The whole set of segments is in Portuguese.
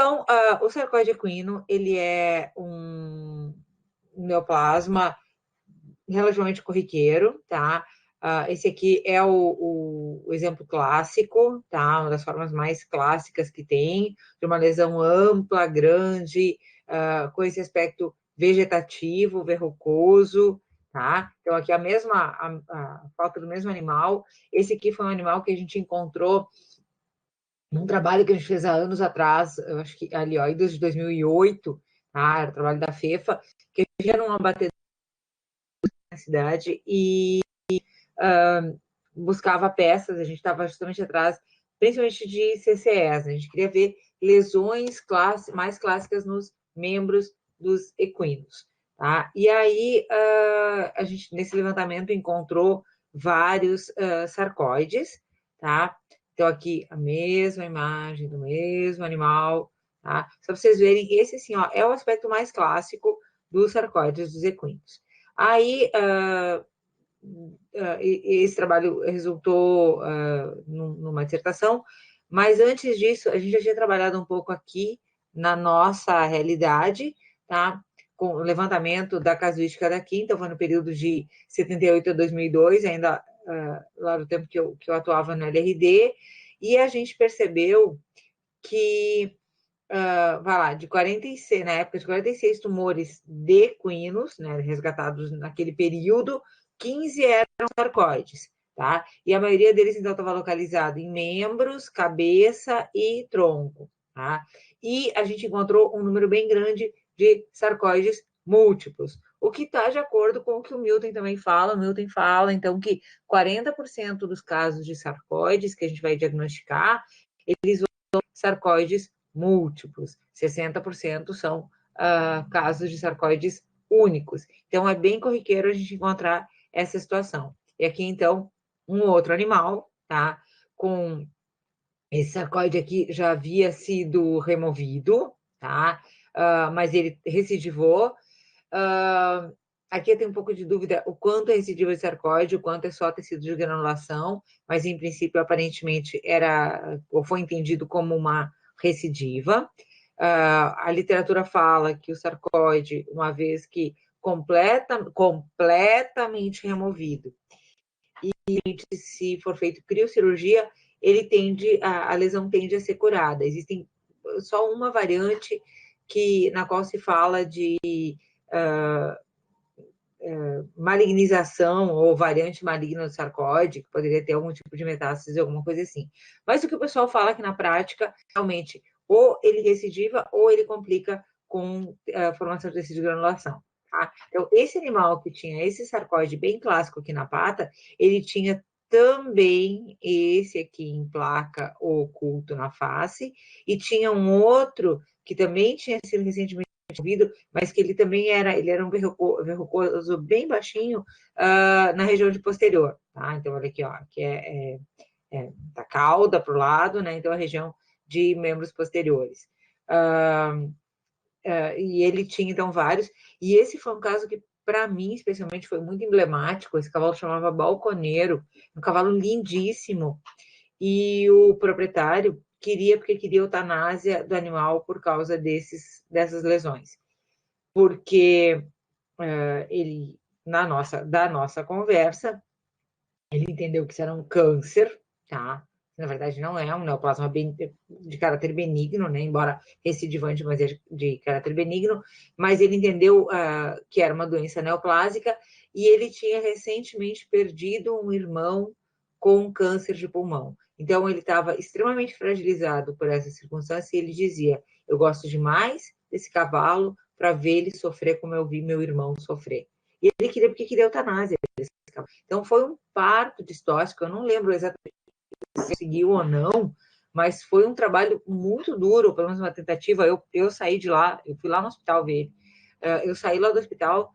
Então, o sarcóide equino, ele é um neoplasma relativamente corriqueiro, tá? Esse aqui é o exemplo clássico, tá? Uma das formas mais clássicas que tem, de uma lesão ampla, grande, com esse aspecto vegetativo, verrucoso, tá? Então, aqui a foto do mesmo animal. Esse aqui foi um animal que a gente encontrou num trabalho que a gente fez há anos atrás, eu acho que ali, ó, desde 2008, tá? Era o trabalho da FEFA, que a gente ia num abatedor na cidade e buscava peças, a gente estava justamente atrás, principalmente de CCEs, né? A gente queria ver lesões mais clássicas nos membros dos equinos, tá? E aí, a gente, nesse levantamento, encontrou vários sarcóides, tá? Então, aqui, a mesma imagem do mesmo animal, tá? Só para vocês verem, esse, assim, ó, é o aspecto mais clássico dos sarcóides dos equinos. Aí, esse trabalho resultou numa dissertação, mas antes disso, a gente já tinha trabalhado um pouco aqui na nossa realidade, tá? Com o levantamento da casuística daqui, então foi no período de 78 a 2002, ainda lá no tempo que eu atuava no LRD, e a gente percebeu que, vai lá, na época de 46 tumores de equinos, né, resgatados naquele período, 15 eram sarcóides, tá? E a maioria deles, então, estava localizado em membros, cabeça e tronco, tá? E a gente encontrou um número bem grande de sarcóides múltiplos, o que está de acordo com o que o Milton também fala. O Milton fala, então, que 40% dos casos de sarcóides que a gente vai diagnosticar, eles vão ser sarcóides múltiplos, 60% são casos de sarcóides únicos. Então, é bem corriqueiro a gente encontrar essa situação. E aqui, então, um outro animal, tá? Com esse sarcóide aqui já havia sido removido, tá? Mas ele recidivou. Aqui eu tenho um pouco de dúvida o quanto é recidiva de sarcóide, o quanto é só tecido de granulação, mas em princípio, aparentemente, ou foi entendido como uma recidiva. A literatura fala que o sarcóide, uma vez que completamente removido, e se for feito criocirurgia, a lesão tende a ser curada. Existem só uma variante na qual se fala de malignização ou variante maligna do sarcóide, que poderia ter algum tipo de metástase, alguma coisa assim. Mas o que o pessoal fala que na prática, realmente, ou ele recidiva ou ele complica com a formação de tecido de granulação. Tá? Então, esse animal que tinha esse sarcóide bem clássico aqui na pata, ele tinha também esse aqui em placa oculto na face, e tinha um outro que também tinha sido recentemente desenvolvido, mas que ele era um verrucoso bem baixinho na região de posterior, tá? Então, olha aqui, ó, que da cauda para o lado, né? Então, a região de membros posteriores. E ele tinha, então, vários, e esse foi um caso que, para mim, especialmente, foi muito emblemático. Esse cavalo chamava Balconeiro, um cavalo lindíssimo, e o proprietário porque queria eutanásia do animal por causa dessas lesões. Porque ele, da nossa conversa, ele entendeu que isso era um câncer, tá? Na verdade, não é um neoplasma de caráter benigno, né? Embora recidivante, mas é de caráter benigno, mas ele entendeu que era uma doença neoplásica, e ele tinha recentemente perdido um irmão com câncer de pulmão. Então, ele estava extremamente fragilizado por essa circunstância, e ele dizia: eu gosto demais desse cavalo para ver ele sofrer como eu vi meu irmão sofrer. E ele queria, porque queria eutanásia. Então, foi um parto distóxico, eu não lembro exatamente se conseguiu ou não, mas foi um trabalho muito duro, pelo menos uma tentativa. Eu saí de lá, eu fui lá no hospital ver ele. Eu saí lá do hospital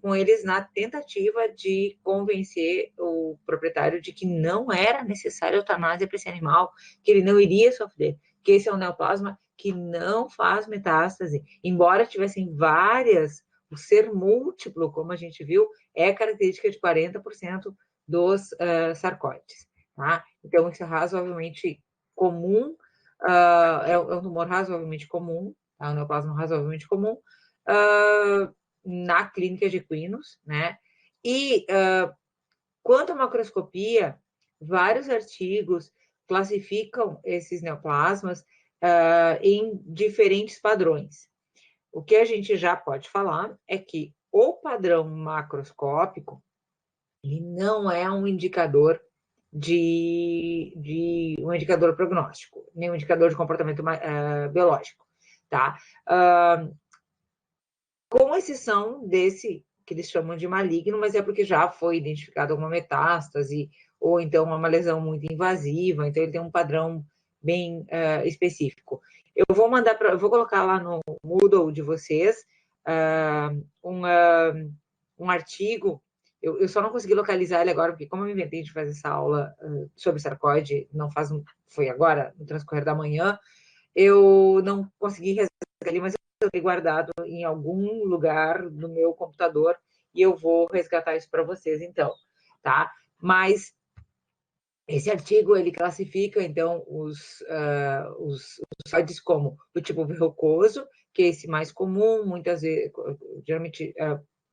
com eles na tentativa de convencer o proprietário de que não era necessária eutanásia para esse animal, que ele não iria sofrer, que esse é um neoplasma que não faz metástase, embora tivessem várias. O ser múltiplo, como a gente viu, é característica de 40% dos sarcóides. Tá? Então, isso é razoavelmente comum é um tumor razoavelmente comum, tá? Um neoplasma razoavelmente comum, na clínica de equinos, né? E quanto à macroscopia, vários artigos classificam esses neoplasmas em diferentes padrões. O que a gente já pode falar é que o padrão macroscópico ele não é um indicador de um indicador prognóstico, nem um indicador de comportamento biológico, tá? Com exceção desse que eles chamam de maligno, mas é porque já foi identificado alguma metástase ou então uma lesão muito invasiva, então ele tem um padrão bem específico. Eu vou mandar para, vou colocar lá no Moodle de vocês um artigo. Eu só não consegui localizar ele agora, porque como eu me inventei de fazer essa aula sobre sarcoide, não faz, foi agora, no transcorrer da manhã, eu não consegui resgatar ali, mas eu tenho guardado em algum lugar no meu computador e eu vou resgatar isso para vocês, então, tá? Mas esse artigo, ele classifica, então, os sarcoides como o tipo verrucoso, que é esse mais comum, muitas vezes, geralmente,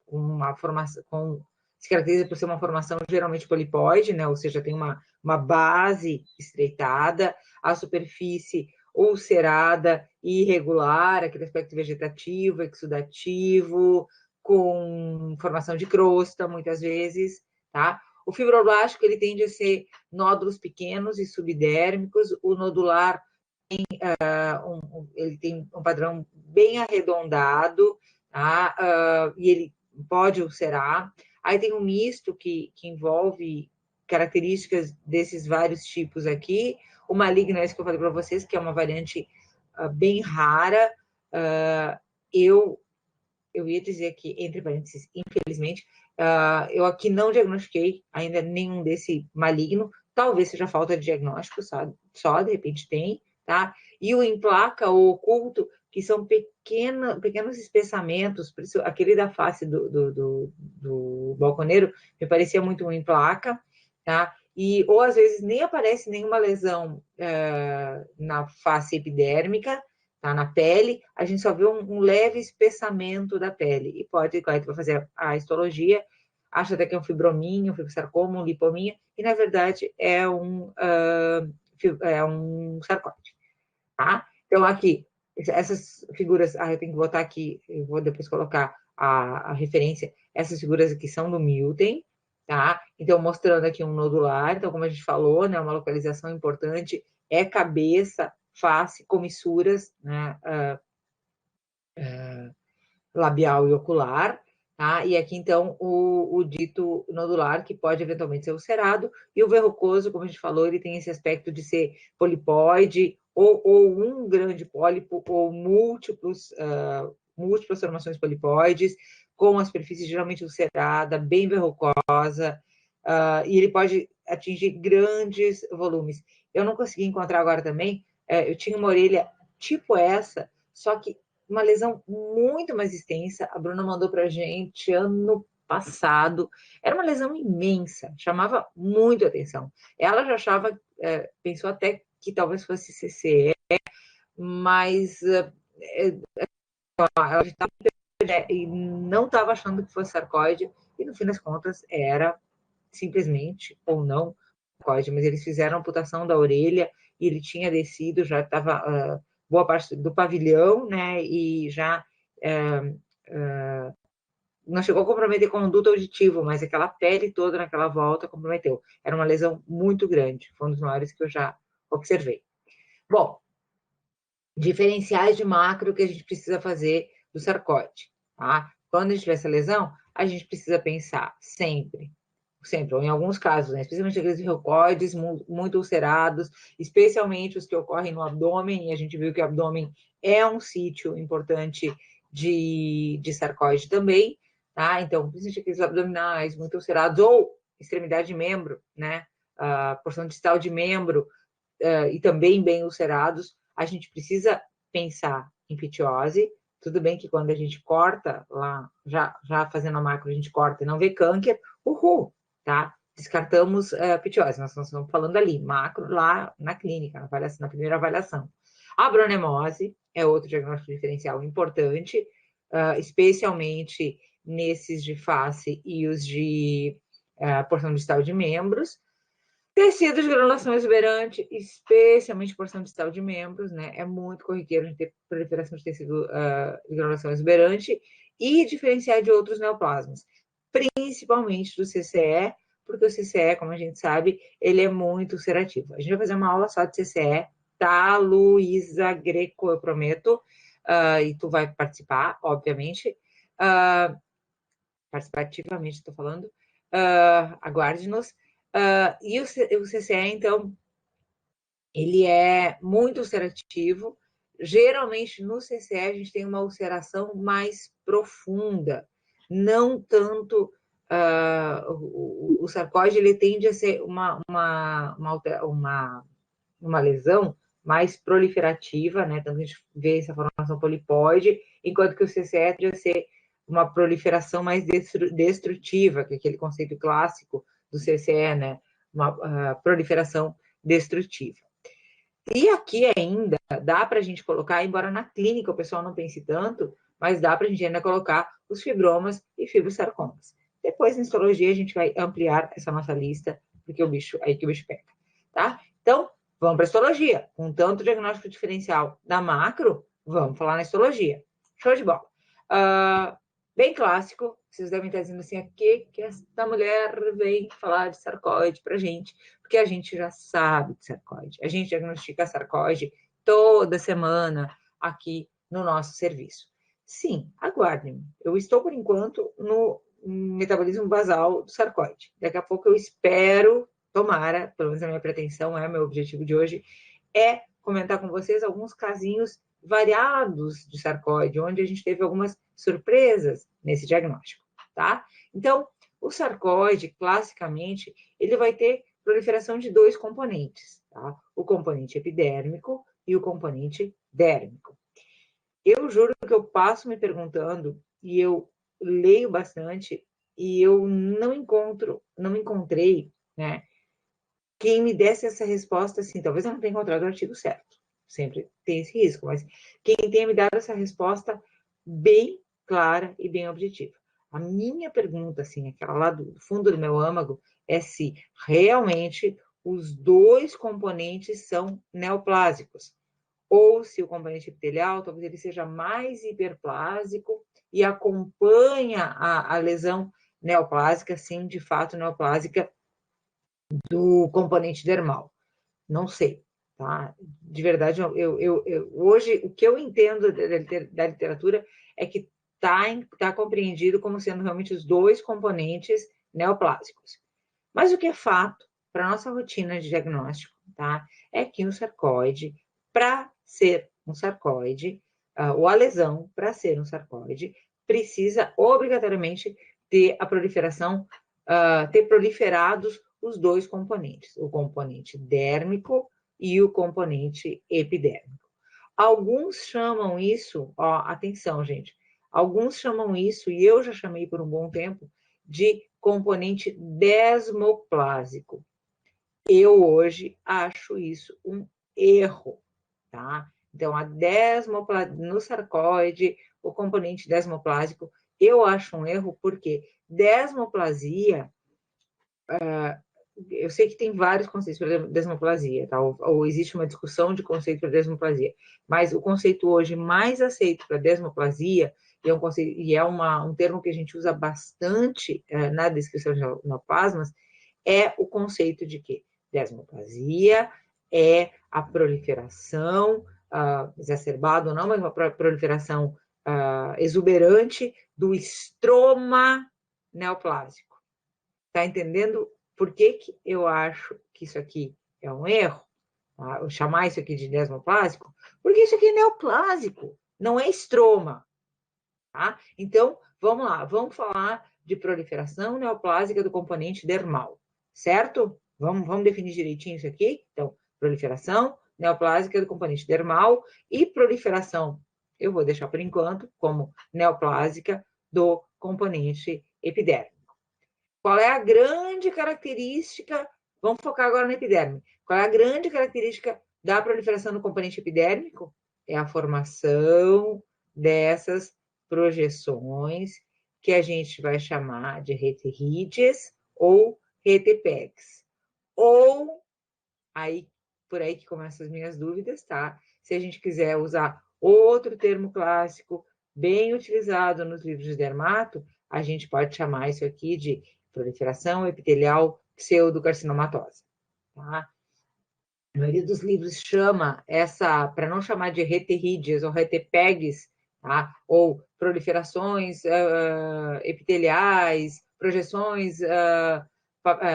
uma formação, se caracteriza por ser uma formação geralmente polipoide, né? Ou seja, tem uma base estreitada, a superfície ulcerada e irregular, aquele aspecto vegetativo, exudativo, com formação de crosta, muitas vezes, tá? O fibroblástico, ele tende a ser nódulos pequenos e subdérmicos, o nodular ele tem um padrão bem arredondado, tá? E ele pode ulcerar. Aí tem um misto que envolve características desses vários tipos aqui. O maligno é esse que eu falei para vocês, que é uma variante bem rara. Eu ia dizer aqui, entre parênteses, infelizmente, eu aqui não diagnostiquei ainda nenhum desse maligno, talvez seja falta de diagnóstico, sabe? Só de repente tem, tá? E o em placa ou oculto, que são pequenos espessamentos, por isso aquele da face do balconeiro me parecia muito um em placa, tá? Ou às vezes nem aparece nenhuma lesão na face epidérmica, tá, na pele, a gente só vê um leve espessamento da pele. E pode, claro, vai fazer a histologia, acha até que é um fibrominho, um fibrosarcoma, um lipominha, e na verdade é um sarcóide, tá? Então, aqui, essas figuras, eu tenho que botar aqui, eu vou depois colocar a referência, essas figuras aqui são do Milton, tá? Então, mostrando aqui um nodular, então, como a gente falou, né, uma localização importante é cabeça, face, comissuras, né, labial e ocular, tá? E aqui, então, o dito nodular, que pode eventualmente ser ulcerado, e o verrucoso, como a gente falou, ele tem esse aspecto de ser polipoide, ou um grande pólipo, ou múltiplas formações polipoides, com a superfície geralmente ulcerada, bem verrucosa, e ele pode atingir grandes volumes. Eu não consegui encontrar agora também, eu tinha uma orelha tipo essa, só que uma lesão muito mais extensa. A Bruna mandou para a gente ano passado. Era uma lesão imensa, chamava muito atenção. Ela já achava, pensou até que talvez fosse CCE, mas ela estava e não estava achando que fosse sarcoide, e no fim das contas era simplesmente ou não sarcoide, mas eles fizeram a amputação da orelha e ele tinha descido, já estava boa parte do pavilhão, né, e já não chegou a comprometer conduto auditivo, mas aquela pele toda naquela volta comprometeu. Era uma lesão muito grande, foi um dos maiores que eu já observei. Bom, diferenciais de macro que a gente precisa fazer do sarcóide, tá? Quando a gente tiver essa lesão, a gente precisa pensar sempre, ou em alguns casos, né, especialmente aqueles verrucoides muito ulcerados, especialmente os que ocorrem no abdômen, e a gente viu que o abdômen é um sítio importante de sarcóide também, tá? Então, principalmente aqueles abdominais muito ulcerados, ou extremidade de membro, né? A porção distal de membro, e também bem ulcerados, a gente precisa pensar em fitiose. Tudo bem que quando a gente corta lá, já fazendo a macro, a gente corta e não vê câncer, uhul, tá? Descartamos fitiose, nós estamos falando ali, macro lá na clínica, na primeira avaliação. A abronemose é outro diagnóstico diferencial importante, especialmente nesses de face e os de porção distal de membros. Tecido de granulação exuberante, especialmente porção distal de membros, né? É muito corriqueiro a gente ter proliferação de tecido de granulação exuberante e diferenciar de outros neoplasmas, principalmente do CCE, porque o CCE, como a gente sabe, ele é muito ulcerativo. A gente vai fazer uma aula só de CCE, tá, Luísa Greco, eu prometo, e tu vai participar, obviamente, participativamente, estou falando, aguarde-nos. E o CCE, então, ele é muito ulcerativo. Geralmente, no CCE, a gente tem uma ulceração mais profunda, não tanto... o sarcóide, ele tende a ser uma lesão mais proliferativa, né? Então, a gente vê essa formação polipóide, enquanto que o CCE tende a ser uma proliferação mais destrutiva, que é aquele conceito clássico do CCE, né? Uma proliferação destrutiva. E aqui ainda dá para a gente colocar, embora na clínica o pessoal não pense tanto, mas dá para a gente ainda colocar os fibromas e fibrosarcomas. Depois, na histologia, a gente vai ampliar essa nossa lista, porque aí que o bicho pega, tá? Então, vamos para a histologia. Com tanto diagnóstico diferencial da macro, vamos falar na histologia. Show de bola. Bem clássico, vocês devem estar dizendo assim, aqui que essa mulher vem falar de sarcóide pra gente, porque a gente já sabe de sarcóide. A gente diagnostica sarcóide toda semana aqui no nosso serviço. Sim, aguardem. Eu estou, por enquanto, no metabolismo basal do sarcóide. Daqui a pouco eu espero, tomara, pelo menos a minha pretensão, meu objetivo de hoje, é comentar com vocês alguns casinhos variados de sarcóide, onde a gente teve algumas surpresas nesse diagnóstico, tá? Então, o sarcóide, classicamente, ele vai ter proliferação de dois componentes, tá? O componente epidérmico e o componente dérmico. Eu juro que eu passo me perguntando, e eu leio bastante, e eu não encontrei, né, quem me desse essa resposta, assim, talvez eu não tenha encontrado o artigo certo, sempre tem esse risco, mas quem tenha me dado essa resposta bem clara e bem objetiva. A minha pergunta, assim, aquela lá do fundo do meu âmago, é se realmente os dois componentes são neoplásicos, ou se o componente epitelial, talvez ele seja mais hiperplásico e acompanha a lesão neoplásica, sim, de fato neoplásica, do componente dermal. Não sei, tá? De verdade, hoje, o que eu entendo da literatura é que tá compreendido como sendo realmente os dois componentes neoplásicos. Mas o que é fato, para a nossa rotina de diagnóstico, tá? É que o sarcóide, para ser um sarcóide, ou a lesão, para ser um sarcóide, precisa obrigatoriamente ter a proliferação, ter proliferados os dois componentes, o componente dérmico e o componente epidérmico. Alguns chamam isso, atenção, gente, alguns chamam isso, e eu já chamei por um bom tempo, de componente desmoplásico. Eu hoje acho isso um erro, tá? Então, no sarcóide, o componente desmoplásico, eu acho um erro porque desmoplasia, eu sei que tem vários conceitos para desmoplasia, tá? Ou existe uma discussão de conceito para desmoplasia, mas o conceito hoje mais aceito para desmoplasia, e é um termo que a gente usa bastante na descrição de neoplasmas, é o conceito de que desmoplasia é a proliferação, exacerbada ou não, mas uma proliferação exuberante do estroma neoplásico. Tá entendendo por que eu acho que isso aqui é um erro? Tá? Eu chamar isso aqui de desmoplásico? Porque isso aqui é neoplásico, não é estroma. Tá? Então, vamos lá, vamos falar de proliferação neoplásica do componente dermal, certo? Vamos definir direitinho isso aqui? Então, proliferação neoplásica do componente dermal e proliferação, eu vou deixar por enquanto, como neoplásica do componente epidérmico. Qual é a grande característica? Vamos focar agora na epiderme. Qual é a grande característica da proliferação do componente epidérmico é a formação dessas projeções que a gente vai chamar de reterídeas ou retepegs. Ou, aí, por aí que começam as minhas dúvidas, tá? Se a gente quiser usar outro termo clássico, bem utilizado nos livros de dermato, a gente pode chamar isso aqui de proliferação epitelial pseudocarcinomatosa, tá? A maioria dos livros chama essa, para não chamar de reterídeas ou retepegs, tá? Ou proliferações epiteliais, projeções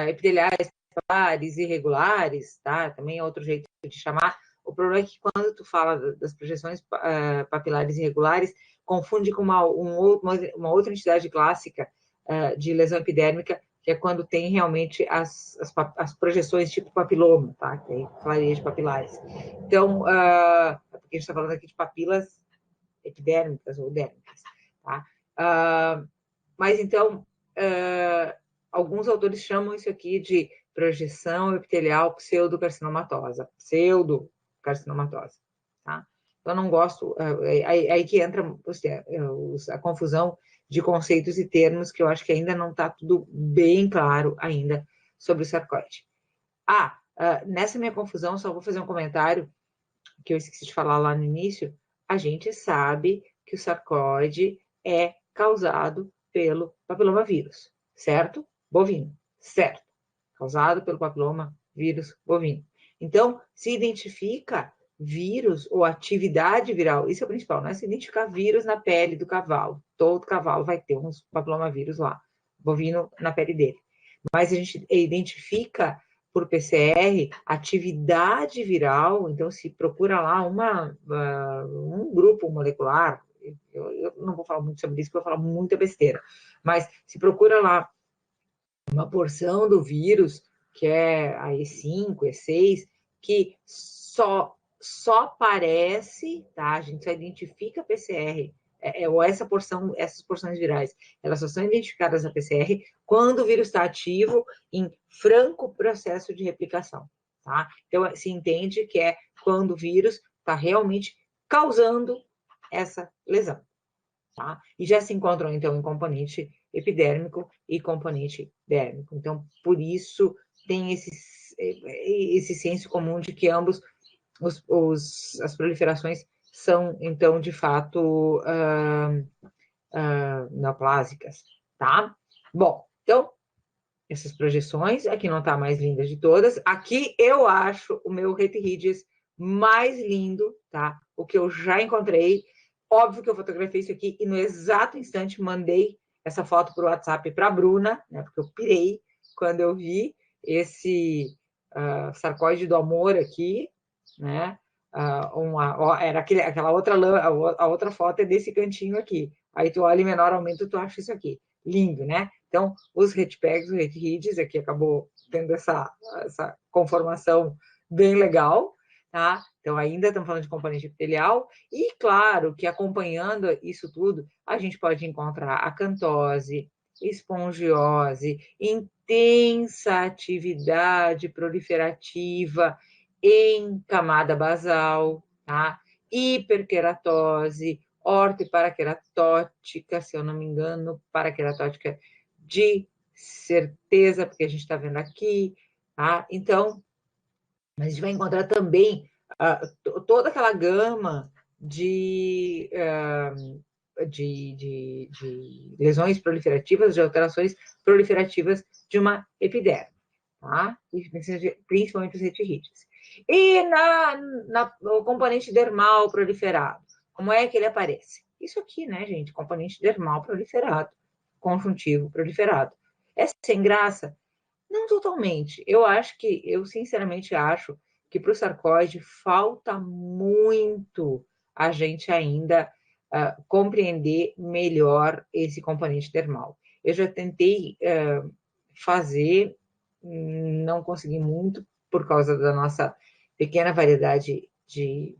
epiteliais papilares irregulares, tá? Também é outro jeito de chamar. O problema é que quando tu fala das projeções papilares irregulares, confunde com uma outra entidade clássica de lesão epidérmica, que é quando tem realmente as projeções tipo papiloma, tá? Que aí falaria de papilares. Então, porque a gente está falando aqui de papilas epidérmicas ou dérmicas, tá? Mas então, alguns autores chamam isso aqui de projeção epitelial pseudocarcinomatosa, tá? Então, eu não gosto, aí que entra a confusão de conceitos e termos, que eu acho que ainda não está tudo bem claro ainda sobre o sarcoide. Nessa minha confusão, só vou fazer um comentário que eu esqueci de falar lá no início. A gente sabe que o sarcoide é causado pelo papilomavírus, certo? Bovino, certo. Causado pelo papilomavírus bovino. Então, se identifica vírus ou atividade viral, isso é o principal, não é se identificar vírus na pele do cavalo. Todo cavalo vai ter uns papilomavírus lá, bovino na pele dele. Mas a gente identifica por PCR atividade viral, então se procura lá um grupo molecular, eu não vou falar muito sobre isso, porque eu vou falar muita besteira, mas se procura lá uma porção do vírus, que é a E5, E6, que só aparece, tá? A gente só identifica PCR, ou essas porções virais, elas só são identificadas na PCR quando o vírus está ativo em franco processo de replicação, tá? Então, se entende que é quando o vírus está realmente causando essa lesão, tá? E já se encontram, então, em componente epidérmico e componente dérmico. Então, por isso, tem esse senso comum de que ambos as proliferações são, então, de fato, neoplásicas, tá? Bom, então, essas projeções, aqui não está mais linda de todas. Aqui eu acho o meu reterídeas mais lindo, tá? O que eu já encontrei. Óbvio que eu fotografei isso aqui e no exato instante mandei essa foto para o WhatsApp para a Bruna, né? Porque eu pirei quando eu vi esse sarcóide do amor aqui, né? Era aquela outra a outra foto é desse cantinho aqui. Aí tu olha em menor aumento, tu acha isso aqui. Lindo, né? Então, os retpegs, o retrides, aqui acabou tendo essa conformação bem legal, tá? Então, ainda estamos falando de componente epitelial. E, claro, que acompanhando isso tudo, a gente pode encontrar acantose, espongiose, intensa atividade proliferativa em camada basal, tá? Hiperkeratose, ortoparaqueratótica, se eu não me engano, paraqueratótica de certeza, porque a gente está vendo aqui, tá? Então, a gente vai encontrar também toda aquela gama de lesões proliferativas, de alterações proliferativas de uma epiderme, tá? Principalmente os retirrídeos. E no componente dermal proliferado, como é que ele aparece? Isso aqui, né, gente? Componente dermal proliferado, conjuntivo proliferado. É sem graça? Não totalmente. Eu sinceramente acho que para o sarcóide falta muito a gente ainda compreender melhor esse componente dermal. Eu já tentei fazer, não consegui muito, por causa da nossa pequena variedade de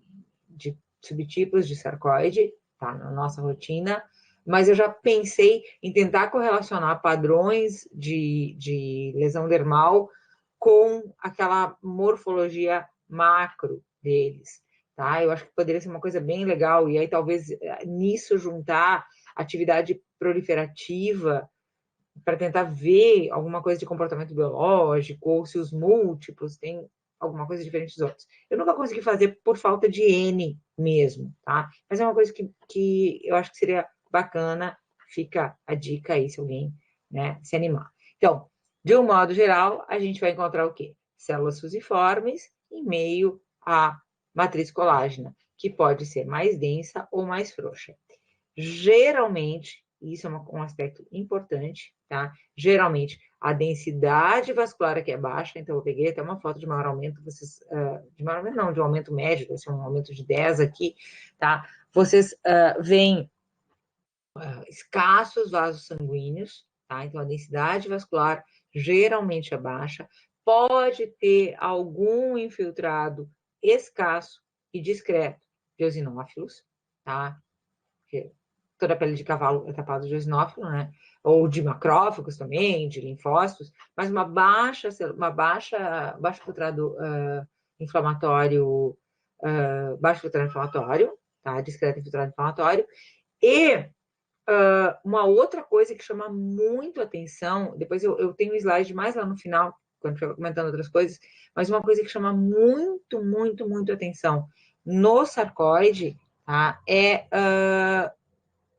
subtipos de sarcóide, tá, na nossa rotina, mas eu já pensei em tentar correlacionar padrões de lesão dermal com aquela morfologia macro deles, tá? Eu acho que poderia ser uma coisa bem legal, e aí talvez nisso juntar atividade proliferativa para tentar ver alguma coisa de comportamento biológico, ou se os múltiplos têm alguma coisa diferente dos outros. Eu nunca consegui fazer por falta de N mesmo, tá? Mas é uma coisa que eu acho que seria bacana, fica a dica aí se alguém, né, se animar. Então, de um modo geral, a gente vai encontrar o quê? Células fusiformes em meio à matriz colágena, que pode ser mais densa ou mais frouxa. Geralmente, isso é um aspecto importante, tá? Geralmente, a densidade vascular aqui é baixa, então eu peguei até uma foto de maior aumento, vocês, de maior aumento não, de um aumento médio, deve ser um aumento de 10 aqui, tá? Vocês veem escassos vasos sanguíneos, tá? Então a densidade vascular geralmente é baixa, pode ter algum infiltrado escasso e discreto de eosinófilos, tá? Porque toda a pele de cavalo é tapada de eosinófilo, né? Ou de macrófagos também, de linfócitos, mas baixo filtrado inflamatório, baixo filtrado inflamatório, tá? Discreto infiltrado inflamatório. E uma outra coisa que chama muito atenção, depois eu tenho um slide mais lá no final, quando estiver comentando outras coisas, mas uma coisa que chama muito, muito, muito atenção no sarcoide, tá?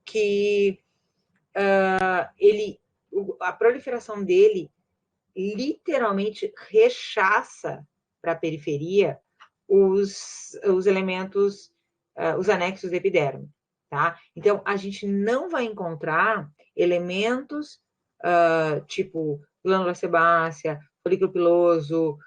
Que a proliferação dele literalmente rechaça para a periferia os elementos, os anexos da epiderme, tá? Então, a gente não vai encontrar elementos tipo glândula sebácea, folículo piloso,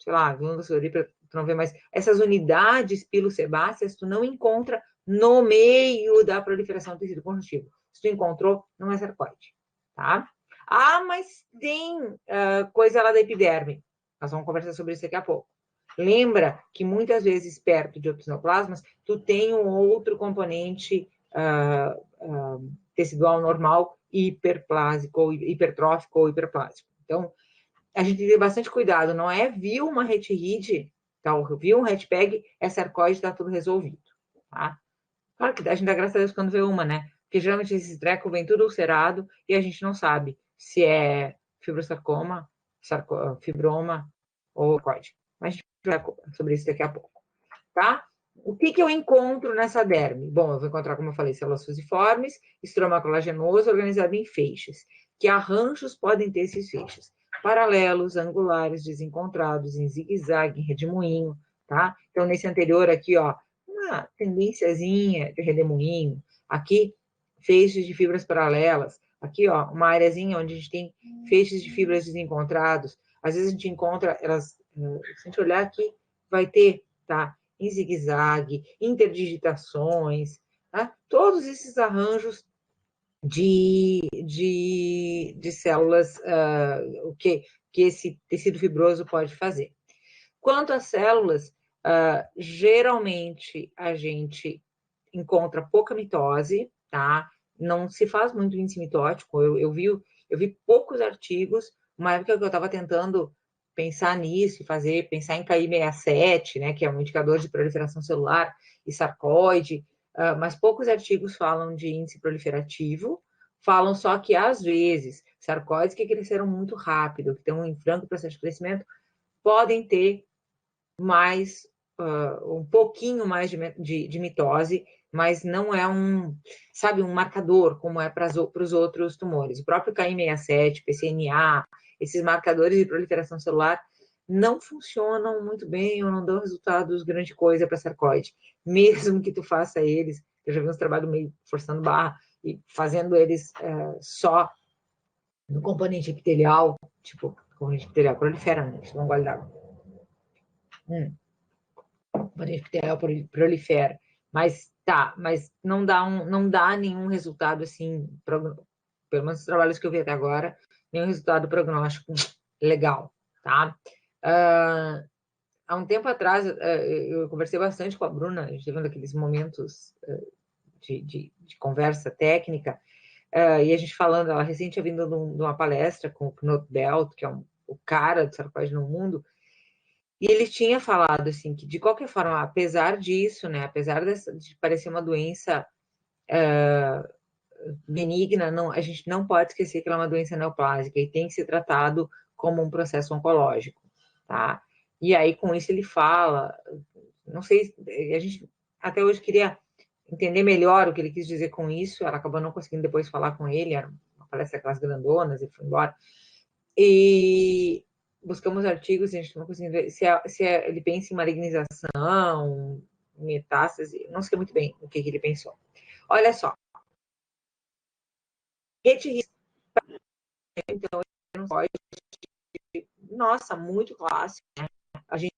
sei lá, glândula sudorípara, tu não vê mais. Essas unidades pilosebáceas tu não encontra no meio da proliferação do tecido conjuntivo. Se tu encontrou, não é sarcoide, tá? Ah, mas tem coisa lá da epiderme. Nós vamos conversar sobre isso daqui a pouco. Lembra que muitas vezes perto de outros neoplasmas, tu tem um outro componente tecidual normal hiperplásico, ou hipertrófico ou hiperplásico. Então, a gente tem que ter bastante cuidado. Não é viu uma retiride, tá? Viu um retpeg, é sarcoide, está tudo resolvido, tá? Claro que a gente dá graças a Deus quando vê uma, né? Porque geralmente esse treco vem tudo ulcerado e a gente não sabe se é fibrosarcoma, fibroma ou sarcoide. Mas a gente vai falar sobre isso daqui a pouco, tá? O que eu encontro nessa derme? Bom, eu vou encontrar, como eu falei, células fusiformes, estroma colagenoso organizado em feixes. Que arranjos podem ter esses feixes? Paralelos, angulares, desencontrados, em zigue-zague, em redemoinho, tá? Então, nesse anterior aqui, ó, uma tendênciazinha de redemoinho. Aqui, feixes de fibras paralelas. Aqui, ó, uma areazinha onde a gente tem feixes de fibras desencontrados. Às vezes a gente encontra elas, se a gente olhar aqui, vai ter, tá? Em zigue-zague, interdigitações, tá? Todos esses arranjos de células que esse tecido fibroso pode fazer. Quanto às células, geralmente a gente encontra pouca mitose, tá? Não se faz muito índice mitótico. Eu vi poucos artigos, uma época que eu estava tentando pensar nisso, pensar em KI67, né, que é um indicador de proliferação celular e sarcoide, mas poucos artigos falam de índice proliferativo, falam só que, às vezes, sarcoides que cresceram muito rápido, que estão em franco processo de crescimento, podem ter mais, um pouquinho mais de mitose, mas não é sabe, um marcador, como é para os outros tumores. O próprio KI67, PCNA, esses marcadores de proliferação celular não funcionam muito bem ou não dão resultados grande coisa para sarcoide. Mesmo que tu faça eles, eu já vi uns trabalhos meio forçando barra e fazendo eles só no componente epitelial, tipo, componente epitelial prolifera, né? Isso é um gole d'água. Componente epitelial prolifera. Mas não dá nenhum resultado assim, pelo menos os trabalhos que eu vi até agora, nenhum resultado prognóstico legal, tá? Há um tempo atrás, eu conversei bastante com a Bruna, a gente teve aqueles momentos de conversa técnica, e a gente falando, ela recente tinha vindo de uma palestra com o Knut Belt, que é o cara do sarcóide no mundo, E ele tinha falado, assim, que de qualquer forma, apesar disso, né, apesar de parecer uma doença benigna, não, a gente não pode esquecer que ela é uma doença neoplásica e tem que ser tratado como um processo oncológico, tá? E aí, com isso, ele fala, não sei, a gente até hoje queria entender melhor o que ele quis dizer com isso, ela acabou não conseguindo depois falar com ele, era uma palestra aquelas grandonas e foi embora. E buscamos artigos, a gente não conseguiu ver ele pensa em malignização, metástase, não sei muito bem o que ele pensou. Olha só, rede então, não pode, nossa, muito clássico, né? A gente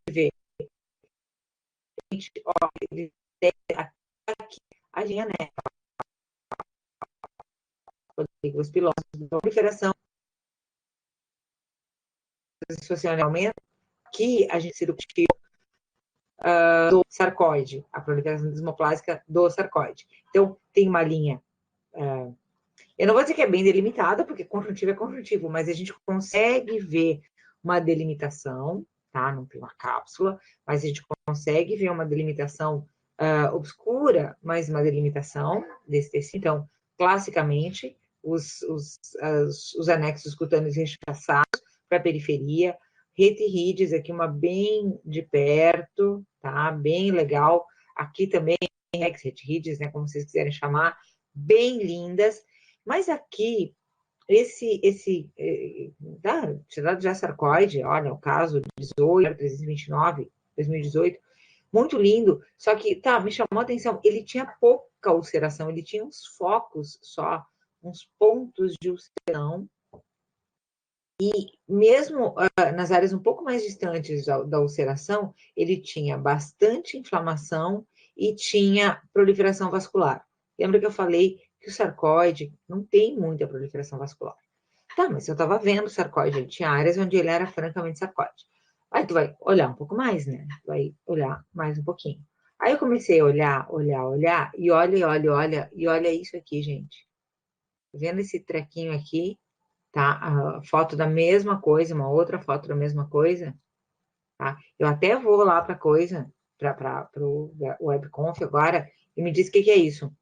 vê, a gente, ó, ele tem aqui, a gente, né? Os pilotos de proliferação socialmente que a gente se do sarcoide, a proliferação desmoplásica do sarcoide. Então, tem uma linha. Eu não vou dizer que é bem delimitada, porque conjuntivo é conjuntivo, mas a gente consegue ver uma delimitação, tá? Não tem uma cápsula, mas a gente consegue ver uma delimitação obscura, mas uma delimitação desse tecido. Então, classicamente, os anexos cutâneos rechaçados para a periferia, retirrides, aqui uma bem de perto, tá? Bem legal. Aqui também, retirrides, né? Como vocês quiserem chamar, bem lindas. Mas aqui, tirado já sarcoide, olha, o caso 18, 329, 2018, muito lindo, só que, tá, me chamou a atenção, ele tinha pouca ulceração, ele tinha uns focos só, uns pontos de ulceração, e mesmo nas áreas um pouco mais distantes da ulceração, ele tinha bastante inflamação e tinha proliferação vascular. Lembra que eu falei que o sarcoide não tem muita proliferação vascular? Tá, mas eu estava vendo o sarcoide, ele tinha áreas onde ele era francamente sarcoide. Aí tu vai olhar um pouco mais, né? Vai olhar mais um pouquinho. Aí eu comecei a olhar, e olha isso aqui, gente. Vendo esse trequinho aqui, tá? A foto da mesma coisa, uma outra foto da mesma coisa, tá? Eu até vou lá para coisa, para o webconf agora, e me diz o que, que é isso.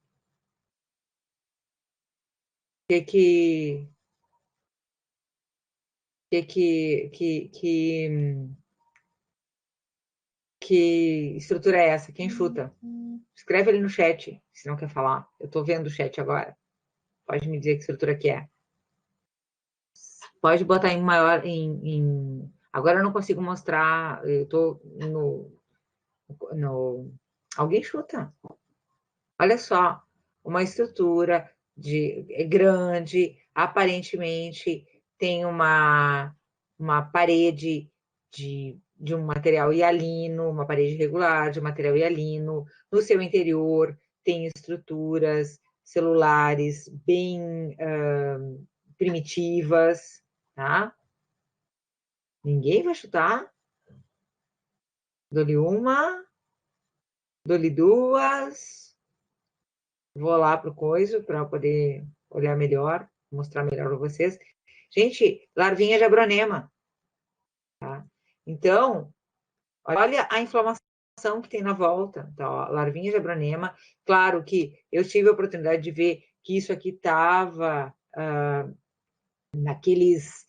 O que que estrutura é essa? Quem chuta? Escreve ali no chat, se não quer falar. Eu estou vendo o chat agora. Pode me dizer que estrutura que é. Pode botar em maior, Agora eu não consigo mostrar, eu estou no... Alguém chuta. Olha só, uma estrutura grande, aparentemente tem uma parede de um material hialino, uma parede regular de material hialino. No seu interior tem estruturas celulares bem primitivas, tá? Ninguém vai chutar. Dou-lhe uma, dou-lhe duas. Vou lá pro coisa para poder olhar melhor, mostrar melhor para vocês. Gente, larvinha de abronema, tá? Então, olha a inflamação que tem na volta, tá? Ó, larvinha de abronema. Claro que eu tive a oportunidade de ver que isso aqui estava naqueles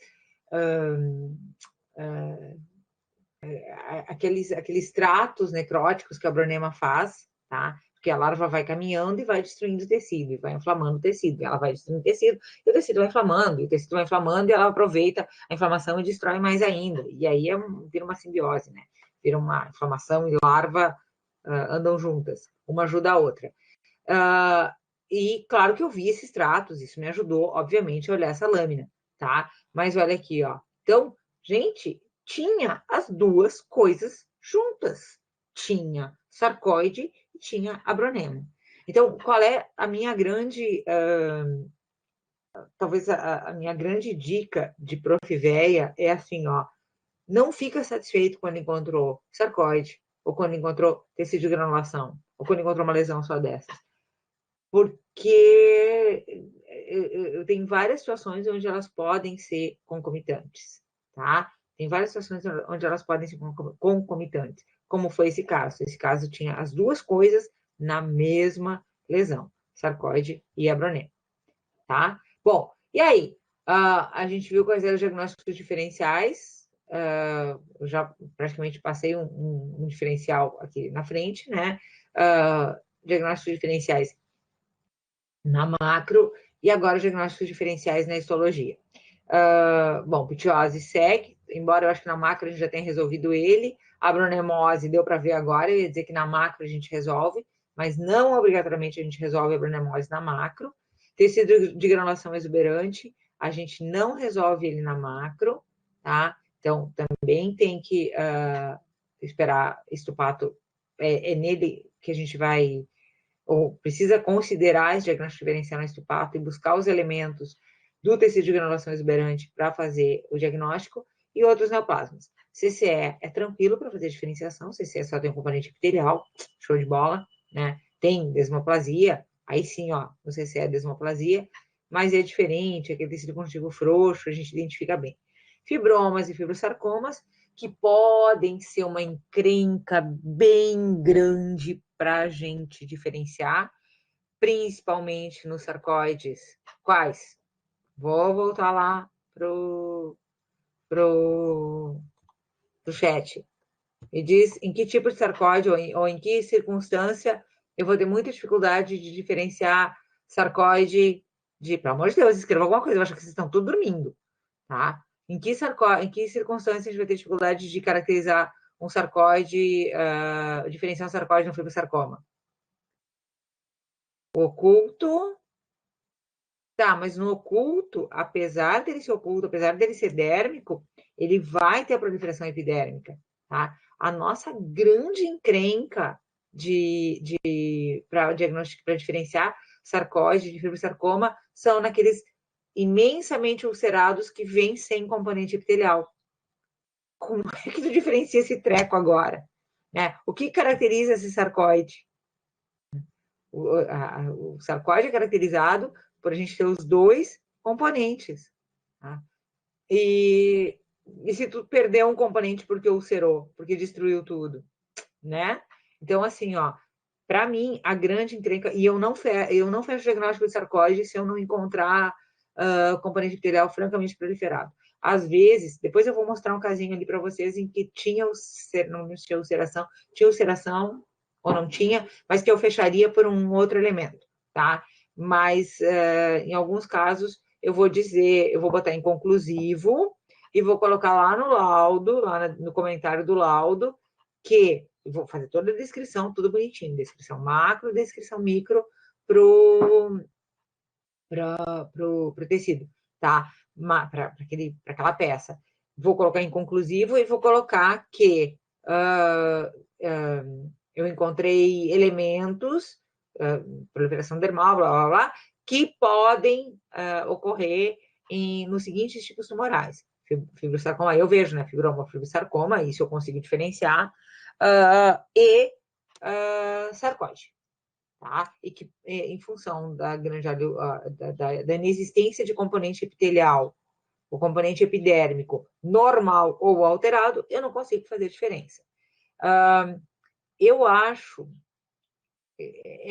aqueles tratos necróticos que a abronema faz, tá? Porque a larva vai caminhando e vai destruindo o tecido, e vai inflamando o tecido, e ela vai destruindo o tecido, e o tecido vai inflamando, e o tecido vai inflamando, e ela aproveita a inflamação e destrói mais ainda. E aí vira uma simbiose, né? Vira uma inflamação e larva andam juntas, uma ajuda a outra. E claro que eu vi esses tratos, isso me ajudou, obviamente, a olhar essa lâmina, tá? Mas olha aqui, ó. Então, gente, tinha as duas coisas juntas. Tinha sarcoide e tinha abronema. Então, qual é a minha grande, talvez a minha grande dica de Profiveia é assim, ó, não fica satisfeito quando encontrou sarcoide, ou quando encontrou tecido de granulação, ou quando encontrou uma lesão só dessas. Porque eu tenho várias situações onde elas podem ser concomitantes, tá? Tem várias situações onde elas podem ser concomitantes, como foi esse caso. Esse caso tinha as duas coisas na mesma lesão, sarcoide e abronema, tá? Bom, e aí? A gente viu quais eram os diagnósticos diferenciais. Eu já praticamente passei um diferencial aqui na frente, né? Diagnósticos diferenciais na macro e agora os diagnósticos diferenciais na histologia. Bom, pitiose segue, embora eu acho que na macro a gente já tenha resolvido ele. A abronemose deu para ver agora, eu ia dizer que na macro a gente resolve, mas não obrigatoriamente a gente resolve a abronemose na macro. Tecido de granulação exuberante, a gente não resolve ele na macro, tá? Então, também tem que esperar estupato, é nele que a gente vai, ou precisa considerar esse diagnóstico diferencial na estupato e buscar os elementos do tecido de granulação exuberante para fazer o diagnóstico, e outros neoplasmas. CCE é tranquilo para fazer diferenciação, CCE só tem um componente epitelial, show de bola, né? Tem desmoplasia, aí sim, ó, no CCE é desmoplasia, mas é diferente, aquele tecido conjuntivo frouxo, a gente identifica bem. Fibromas e fibrosarcomas, que podem ser uma encrenca bem grande para a gente diferenciar, principalmente nos sarcoides. Quais? Vou voltar lá pro chat. Me diz em que tipo de sarcóide ou em que circunstância eu vou ter muita dificuldade de diferenciar sarcóide de... Pelo amor de Deus, escreva alguma coisa, eu acho que vocês estão tudo dormindo, tá? Em que circunstância a gente vai ter dificuldade de caracterizar um sarcóide, diferenciar um sarcóide no fibrosarcoma? Oculto. Tá, mas no oculto, apesar dele ser oculto, apesar dele ser dérmico, ele vai ter a proliferação epidérmica, tá? A nossa grande encrenca para diagnóstico, para diferenciar sarcóide de fibrosarcoma são naqueles imensamente ulcerados que vêm sem componente epitelial. Como é que tu diferencia esse treco agora? Né? O que caracteriza esse sarcóide? O sarcóide é caracterizado por a gente ter os dois componentes. Tá? E se tu perder um componente porque ulcerou, porque destruiu tudo, né? Então, assim, ó, para mim, a grande encrenca, e eu não fecho diagnóstico de sarcóide se eu não encontrar componente epitelial francamente proliferado. Às vezes, depois eu vou mostrar um casinho ali para vocês em que não tinha ulceração, tinha ulceração ou não tinha, mas que eu fecharia por um outro elemento, tá? Mas, em alguns casos, eu vou dizer, eu vou botar inconclusivo e vou colocar lá no laudo, lá no comentário do laudo, que eu vou fazer toda a descrição, tudo bonitinho, descrição macro, descrição micro pro tecido, tá? Para aquela peça. Vou colocar inconclusivo e vou colocar que eu encontrei elementos, proliferação dermal, blá, blá, blá, que podem ocorrer nos seguintes tipos tumorais. Fibrosarcoma, eu vejo, né? Fibroma, fibrosarcoma, isso eu consigo diferenciar, e sarcóide. Tá? E que, em função da grande da inexistência de componente epitelial, o componente epidérmico normal ou alterado, eu não consigo fazer diferença. Eu acho,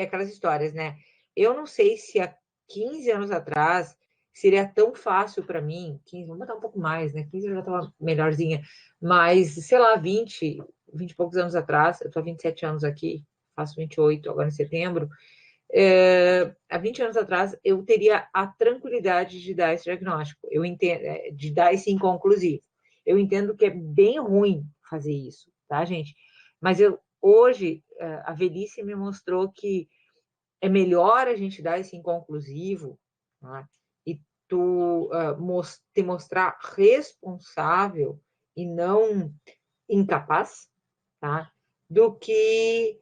aquelas histórias, né? Eu não sei se há 15 anos atrás seria tão fácil para mim, 15, vamos botar um pouco mais, né? 15 eu já estava melhorzinha, mas, sei lá, 20 e poucos anos atrás, eu estou há 27 anos aqui, faço 28 agora em setembro, há 20 anos atrás, eu teria a tranquilidade de dar esse diagnóstico, eu entendo, de dar esse inconclusivo. Eu entendo que é bem ruim fazer isso, tá, gente? Mas hoje, a velhice me mostrou que é melhor a gente dar esse inconclusivo, tá? E tu te mostrar responsável e não incapaz, tá? Do que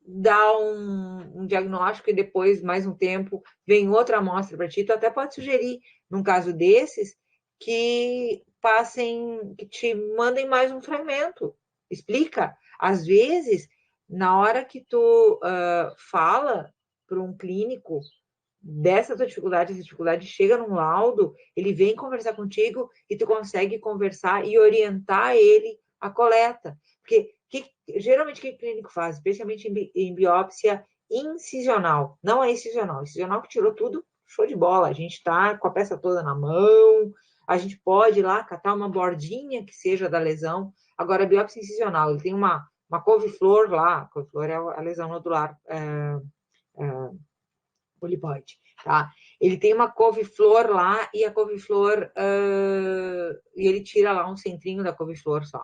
dar um diagnóstico e depois, mais um tempo, vem outra amostra para ti. Tu até pode sugerir, num caso desses, que que te mandem mais um fragmento. Explica. Às vezes, na hora que tu fala para um clínico dessa tua dificuldade, essa dificuldade chega num laudo, ele vem conversar contigo e tu consegue conversar e orientar ele à coleta. Porque geralmente o que o clínico faz, especialmente em biópsia incisional, não é incisional, incisional que tirou tudo, show de bola, a gente está com a peça toda na mão, a gente pode ir lá catar uma bordinha que seja da lesão. Agora, a biópsia incisional, ele tem uma couve-flor lá, a couve-flor é a lesão nodular polipoide, tá? Ele tem uma couve-flor lá e a couve-flor, e ele tira lá um centrinho da couve-flor só,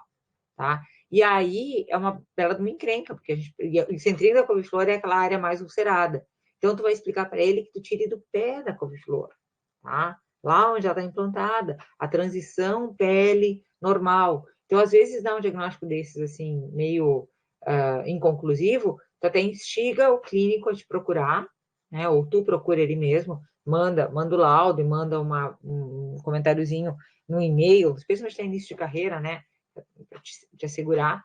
tá? E aí é uma bela de uma encrenca, porque o centrinho da couve-flor é aquela área mais ulcerada. Então, tu vai explicar para ele que tu tire do pé da couve-flor, tá? Lá onde ela está implantada, a transição pele normal. Então, às vezes, dá um diagnóstico desses, assim, meio inconclusivo, tu até instiga o clínico a te procurar, né? Ou tu procura ele mesmo, manda o laudo e manda um comentáriozinho no e-mail, especialmente no início de carreira, né? Para te assegurar,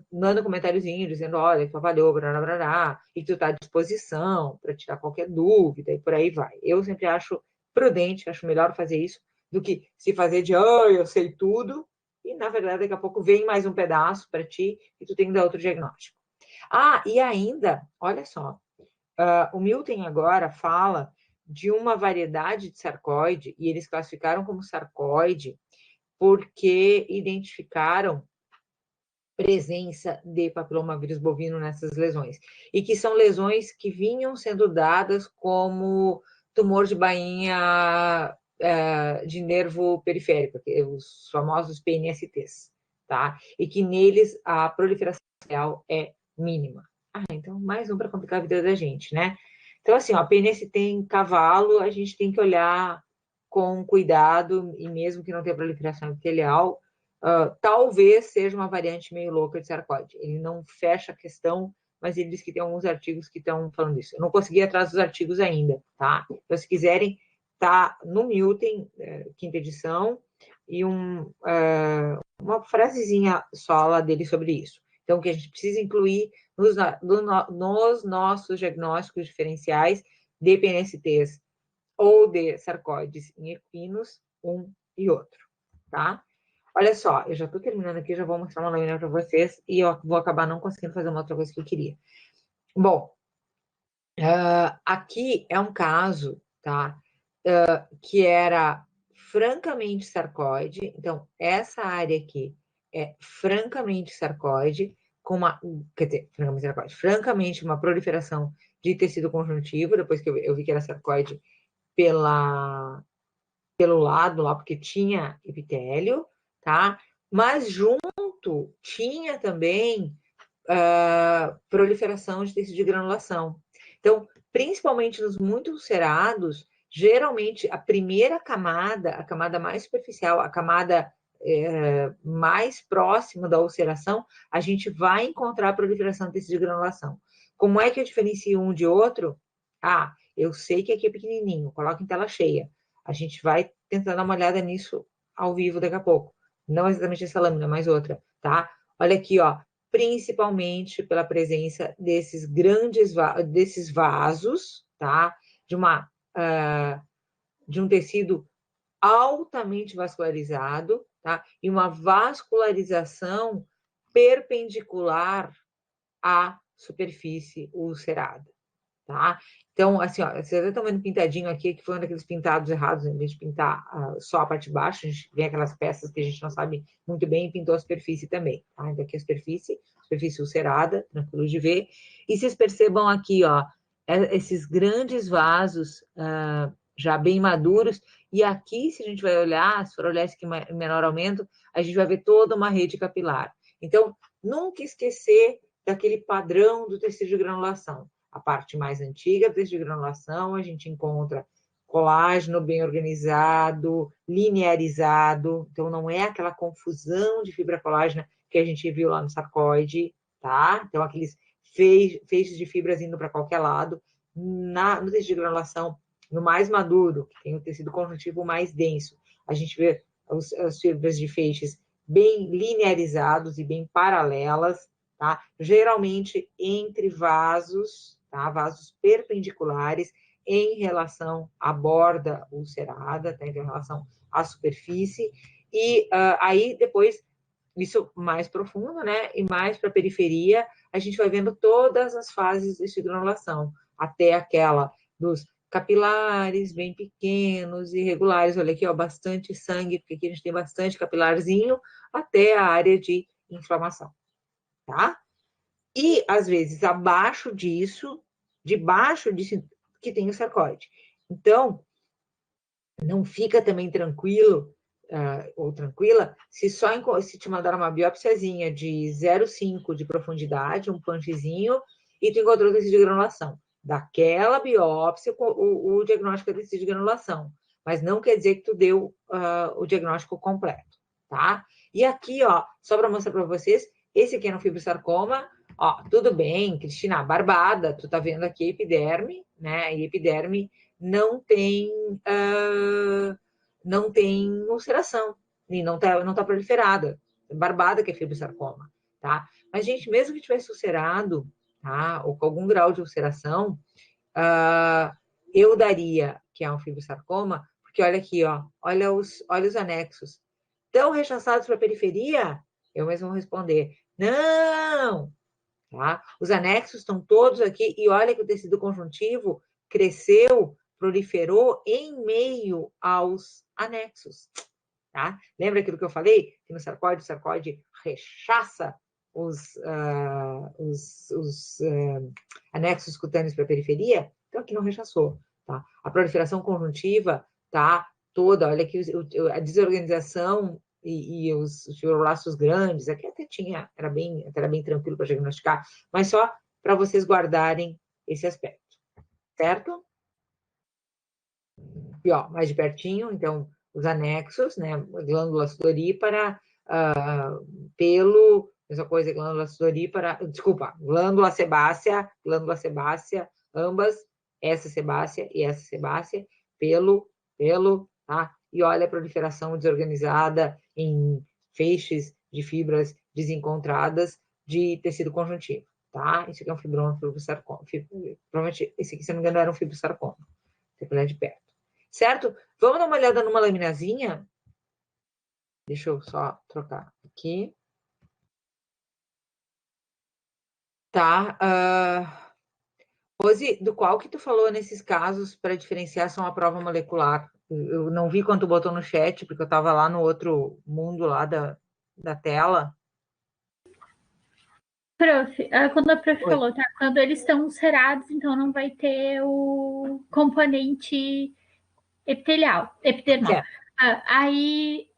manda um comentáriozinho dizendo, olha, que avaliou, blá, blá, blá, e que tu está à disposição para tirar qualquer dúvida, e por aí vai. Eu sempre acho prudente, acho melhor fazer isso do que se fazer de, eu sei tudo, e na verdade daqui a pouco vem mais um pedaço para ti e tu tem que dar outro diagnóstico. E ainda, olha só, o Milton agora fala de uma variedade de sarcoide, e eles classificaram como sarcoide porque identificaram presença de papilomavírus bovino nessas lesões. E que são lesões que vinham sendo dadas como tumor de bainha de nervo periférico, os famosos PNSTs, tá? E que neles a proliferação real é mínima. Então mais um para complicar a vida da gente, né? Então, assim, ó, PNST em cavalo, a gente tem que olhar com cuidado, e mesmo que não tenha proliferação epitelial, talvez seja uma variante meio louca de sarcóide. Ele não fecha a questão, mas ele diz que tem alguns artigos que estão falando isso. Eu não consegui ir atrás dos artigos ainda, tá? Então, se quiserem, tá no Milton, quinta edição, e uma frasezinha só lá dele sobre isso. Então, que a gente precisa incluir nos nossos diagnósticos diferenciais de PNSTs ou de sarcóides em equinos, um e outro, tá? Olha só, eu já estou terminando aqui, já vou mostrar uma lâmina para vocês e eu vou acabar não conseguindo fazer uma outra coisa que eu queria. Bom, aqui é um caso, tá? Que era francamente sarcoide. Então, essa área aqui é francamente sarcoide, quer dizer, francamente sarcoide, francamente uma proliferação de tecido conjuntivo, depois que eu vi que era sarcoide pelo lado lá, porque tinha epitélio, tá? Mas junto tinha também proliferação de tecido de granulação. Então, principalmente nos muito ulcerados, geralmente a primeira camada, a camada mais superficial, a camada mais próxima da ulceração, a gente vai encontrar a proliferação de tecido de granulação. Como é que eu diferencio um de outro? Eu sei que aqui é pequenininho, coloca em tela cheia. A gente vai tentar dar uma olhada nisso ao vivo daqui a pouco. Não exatamente essa lâmina, mas outra, tá? Olha aqui, ó, principalmente pela presença desses desses vasos, tá? De um tecido altamente vascularizado, tá? E uma vascularização perpendicular à superfície ulcerada, tá? Então, assim, ó, vocês estão vendo pintadinho aqui, que foi um daqueles pintados errados, em vez de pintar só a parte de baixo, a gente vê aquelas peças que a gente não sabe muito bem e pintou a superfície também, tá? Então, aqui a superfície ulcerada, tranquilo de ver. E vocês percebam aqui, ó, esses grandes vasos já bem maduros, e aqui, se a gente vai olhar, se for olhar esse aqui em menor aumento, a gente vai ver toda uma rede capilar. Então, nunca esquecer daquele padrão do tecido de granulação. A parte mais antiga do tecido de granulação, a gente encontra colágeno bem organizado, linearizado, então não é aquela confusão de fibra colágena que a gente viu lá no sarcoide, tá? Então, aqueles feixes de fibras indo para qualquer lado. No tecido de granulação, no mais maduro, que tem o tecido conjuntivo mais denso, a gente vê as fibras de feixes bem linearizados e bem paralelas, tá? Geralmente entre vasos, tá? Vasos perpendiculares em relação à borda ulcerada, tá? Em relação à superfície, e aí depois, isso mais profundo, né? E mais para a periferia, a gente vai vendo todas as fases de granulação, até aquela dos capilares bem pequenos, irregulares. Olha aqui, ó, bastante sangue, porque aqui a gente tem bastante capilarzinho, até a área de inflamação, tá? E, às vezes, debaixo disso, que tem o sarcóide. Então, não fica também tranquilo ou tranquila se te mandar uma biópsiazinha de 0,5 de profundidade, um punchzinho, e tu encontrou tecido de granulação. Daquela biópsia, o diagnóstico é tecido de granulação. Mas não quer dizer que tu deu o diagnóstico completo, tá? E aqui, ó, só para mostrar para vocês, esse aqui é um fibrosarcoma. Ó, tudo bem, Cristina, barbada, tu tá vendo aqui a epiderme, né? E epiderme não tem não tem ulceração e não tá proliferada. Barbada que é fibrosarcoma, tá? Mas, gente, mesmo que tivesse ulcerado, tá? Ou com algum grau de ulceração, eu daria que é um fibrosarcoma, porque olha aqui, ó, olha os anexos. Tão rechaçados para a periferia? Eu mesmo vou responder, não! Tá? Os anexos estão todos aqui, e olha que o tecido conjuntivo cresceu, proliferou em meio aos anexos. Tá? Lembra aquilo que eu falei? Que no sarcóide, o sarcóide rechaça os anexos cutâneos para a periferia, então aqui não rechaçou. Tá? A proliferação conjuntiva tá toda, olha aqui a desorganização e os fibroblastos grandes, aqui até tinha, era bem tranquilo para diagnosticar, mas só para vocês guardarem esse aspecto, certo? E, ó, mais de pertinho, então, os anexos, né, glândula sudorípara, pelo, mesma coisa, glândula sudorípara, desculpa, glândula sebácea, ambas, essa sebácea e essa sebácea, pelo, tá? E olha a proliferação desorganizada em feixes de fibras desencontradas de tecido conjuntivo, tá? Isso aqui é um fibrosarcoma. Provavelmente, esse aqui, se não me engano, era um fibrosarcoma. Tem que olhar de perto. Certo? Vamos dar uma olhada numa laminazinha? Deixa eu só trocar aqui. Tá. Rose, do qual que tu falou nesses casos para diferenciação à prova molecular? Eu não vi quando tu botou no chat, porque eu estava lá no outro mundo lá da tela. Prof, quando a prof Oi. falou, tá? Quando eles estão ulcerados, então não vai ter o componente epidermal. Aí,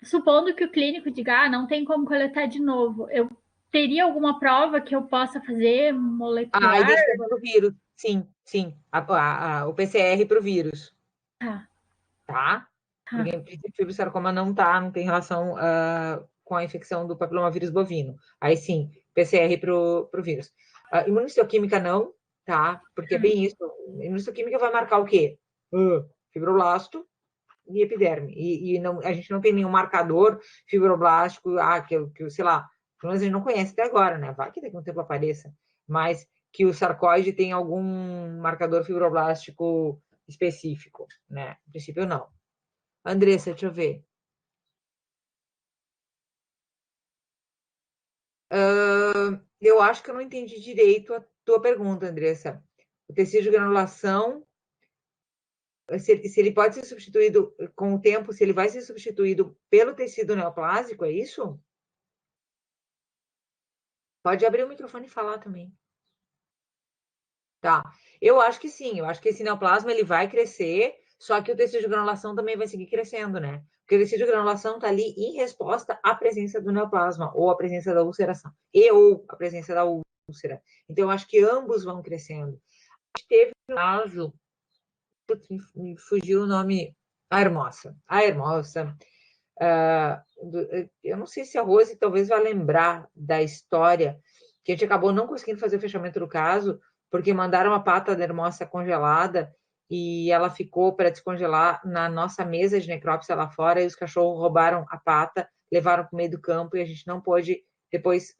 supondo que o clínico diga, não tem como coletar de novo, eu teria alguma prova que eu possa fazer molecular? A identificação do vírus, sim. O PCR para o vírus. Tá? Porque, em princípio, o fibrosarcoma não tem relação com a infecção do papilomavírus bovino. Aí sim, PCR para o vírus. Imunistoquímica não, tá? Porque é bem isso. Imunistoquímica vai marcar o quê? Fibroblasto e epiderme. E não, a gente não tem nenhum marcador fibroblástico, que sei lá, pelo menos a gente não conhece até agora, né? Vai que daqui a um tempo apareça. Mas que o sarcóide tem algum marcador fibroblástico específico, né? No princípio, não. Andressa, deixa eu ver. Eu acho que eu não entendi direito a tua pergunta, Andressa. O tecido de granulação, se ele pode ser substituído com o tempo, se ele vai ser substituído pelo tecido neoplásico, é isso? Pode abrir o microfone e falar também. Tá. Eu acho que sim. Eu acho que esse neoplasma ele vai crescer, só que o tecido de granulação também vai seguir crescendo, né? Porque o tecido de granulação está ali em resposta à presença do neoplasma, ou à presença da ulceração, ou à presença da úlcera. Então, eu acho que ambos vão crescendo. Teve um caso, me fugiu o nome, a Hermosa. Eu não sei se a Rose talvez vai lembrar da história, que a gente acabou não conseguindo fazer o fechamento do caso, porque mandaram a pata da Hermosa congelada e ela ficou para descongelar na nossa mesa de necrópsia lá fora, e os cachorros roubaram a pata, levaram para o meio do campo, e a gente não pôde depois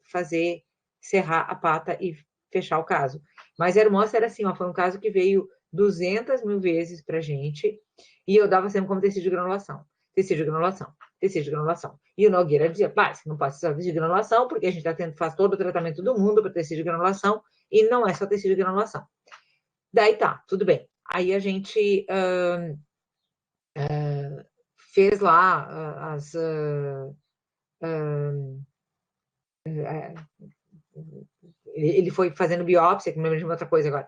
serrar a pata e fechar o caso. Mas a Hermosa era assim, ó, foi um caso que veio 200 mil vezes pra gente, e eu dava sempre como tecido de granulação. Tecido de granulação, tecido de granulação. E o Nogueira dizia, pai, você não pode ser só tecido de granulação, porque a gente faz todo o tratamento do mundo para tecido de granulação, e não é só tecido de granulação. Daí tá, tudo bem. Aí a gente fez lá ele foi fazendo biópsia, que me lembro de outra coisa agora.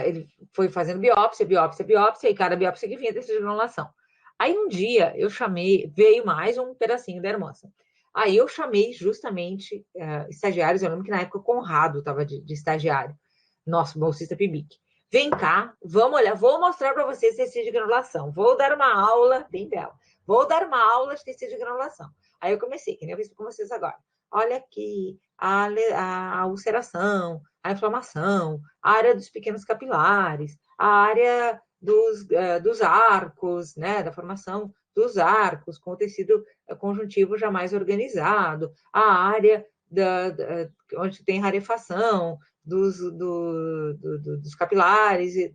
Ele foi fazendo biópsia, e cada biópsia que vinha tecido de granulação. Aí um dia eu chamei, veio mais um pedacinho da hermosa. Aí eu chamei justamente estagiários, eu lembro que na época o Conrado estava de estagiário, nosso bolsista PIBIC. Vem cá, vamos olhar, vou mostrar para vocês tecido de granulação. Vou dar uma aula, bem bela, vou dar uma aula de tecido de granulação. Aí eu comecei, que nem eu fiz com vocês agora. Olha aqui, a ulceração, a inflamação, a área dos pequenos capilares, a área dos arcos, né, da formação dos arcos, com o tecido conjuntivo já mais organizado, a área onde tem rarefação dos capilares e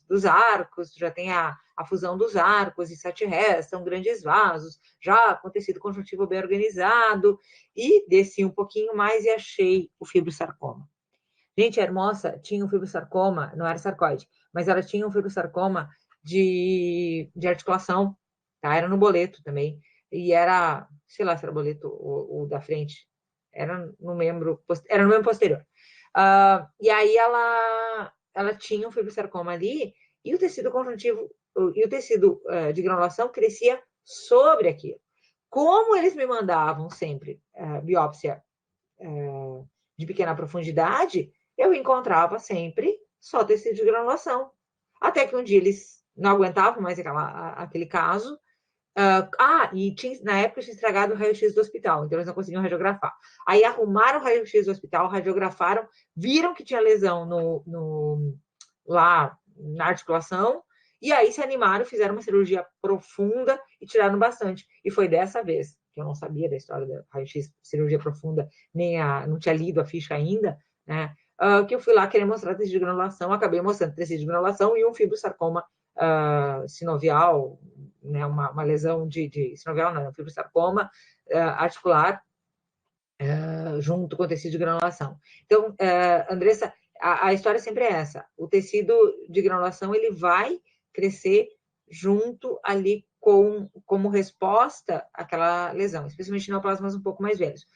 dos arcos, já tem a fusão dos arcos, e satirés, são grandes vasos, já com tecido conjuntivo bem organizado, e desci um pouquinho mais e achei o fibrosarcoma. Gente, a Hermosa tinha um fibrosarcoma, não era sarcoide, mas ela tinha um fibrosarcoma de articulação, tá? Era no boleto também, e era, sei lá se era boleto ou da frente, era no membro posterior. E aí ela tinha um fibrosarcoma ali, e o tecido conjuntivo, e o tecido de granulação crescia sobre aquilo. Como eles me mandavam sempre biópsia de pequena profundidade, eu encontrava sempre só tecido de granulação. Até que um dia eles não aguentavam mais aquele caso. E na época tinha estragado o raio-x do hospital, então eles não conseguiam radiografar. Aí arrumaram o raio-x do hospital, radiografaram, viram que tinha lesão lá na articulação, e aí se animaram, fizeram uma cirurgia profunda e tiraram bastante. E foi dessa vez, que eu não sabia da história da raio-x, cirurgia profunda, não tinha lido a ficha ainda, né? Que eu fui lá querer mostrar tecido de granulação, acabei mostrando tecido de granulação e um fibrosarcoma sinovial, né, uma lesão de sinovial, não, um fibrosarcoma articular, junto com o tecido de granulação. Então, Andressa, a história sempre é essa. O tecido de granulação, ele vai crescer junto ali como resposta àquela lesão, especialmente neoplasmas um pouco mais velhos.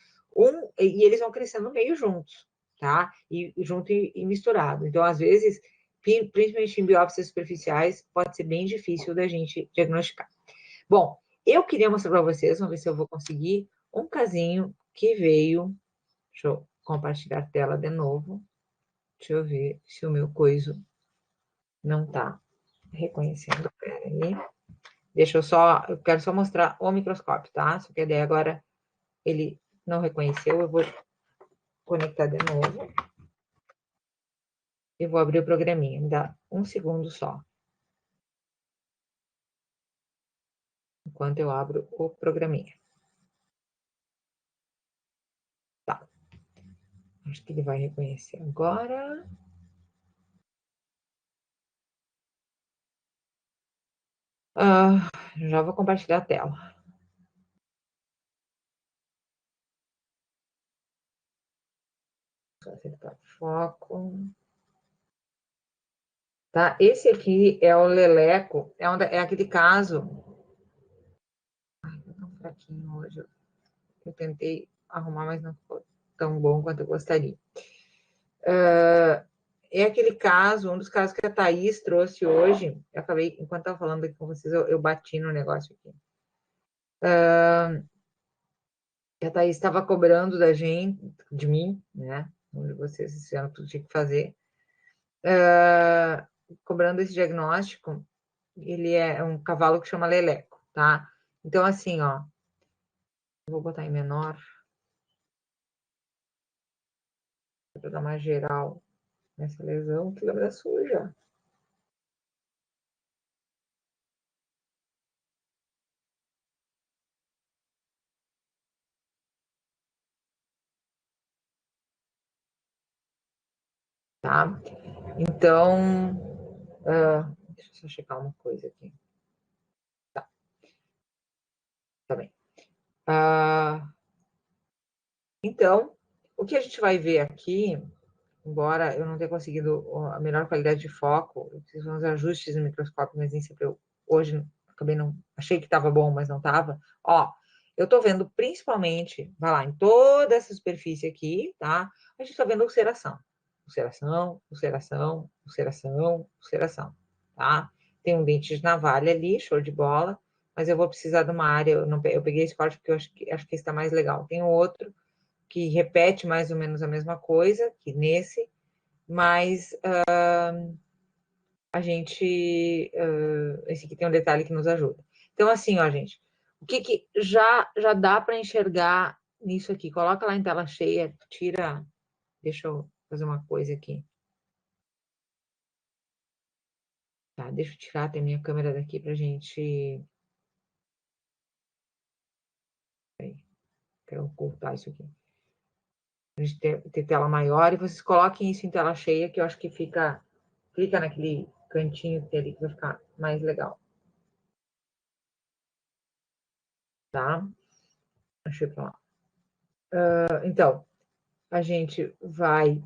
E eles vão crescendo meio juntos, tá? E junto e misturado. Então, às vezes, principalmente em biópsias superficiais, pode ser bem difícil da gente diagnosticar. Bom, eu queria mostrar para vocês, vamos ver se eu vou conseguir, um casinho que veio. Deixa eu compartilhar a tela de novo. Deixa eu ver se o meu coiso não está reconhecendo. Peraí. Eu quero só mostrar o microscópio, tá? Só que daí agora ele não reconheceu, eu vou conectar de novo. E vou abrir o programinha, me dá um segundo só. Enquanto eu abro o programinha. Tá. Acho que ele vai reconhecer agora. Já vou compartilhar a tela. Só acertar o foco. Tá? Esse aqui é o leleco, é aquele caso. Ai, tô tão fraquinho hoje. Eu tentei arrumar, mas não ficou tão bom quanto eu gostaria. É aquele caso, um dos casos que a Thaís trouxe hoje. Eu acabei, enquanto estava falando aqui com vocês, eu bati no negócio aqui. A Thaís estava cobrando da gente, de mim, né? Onde vocês fizeram tudo tinha que fazer. Cobrando esse diagnóstico, ele é um cavalo que chama leleco, tá? Então, assim, ó, vou botar em menor, para dar mais geral nessa lesão, que lembra suja. Tá? Então, Deixa eu só checar uma coisa aqui. Tá bem. Então, o que a gente vai ver aqui, embora eu não tenha conseguido a melhor qualidade de foco, eu fiz uns ajustes no microscópio, mas nem sempre hoje acabei não, achei que estava bom, mas não estava. Ó, eu estou vendo principalmente, vai lá, em toda essa superfície aqui, tá? A gente está vendo ulceração. Ulceração, ulceração, ulceração, ulceração, tá? Tem um dente de navalha ali, show de bola, mas eu vou precisar de uma área, eu peguei esse corte porque eu acho que esse está mais legal. Tem outro que repete mais ou menos a mesma coisa que nesse, mas a gente, esse aqui tem um detalhe que nos ajuda. Então, assim, ó, gente, o que já dá para enxergar nisso aqui? Coloca lá em tela cheia, tira, deixa eu fazer uma coisa aqui. Tá, deixa eu tirar até minha câmera daqui pra gente... Peraí, quero ocultar isso aqui. A gente ter tela maior, e vocês coloquem isso em tela cheia, que eu acho que fica... Clica naquele cantinho que tem ali, que vai ficar mais legal. Tá? Deixa eu falar. Então, a gente vai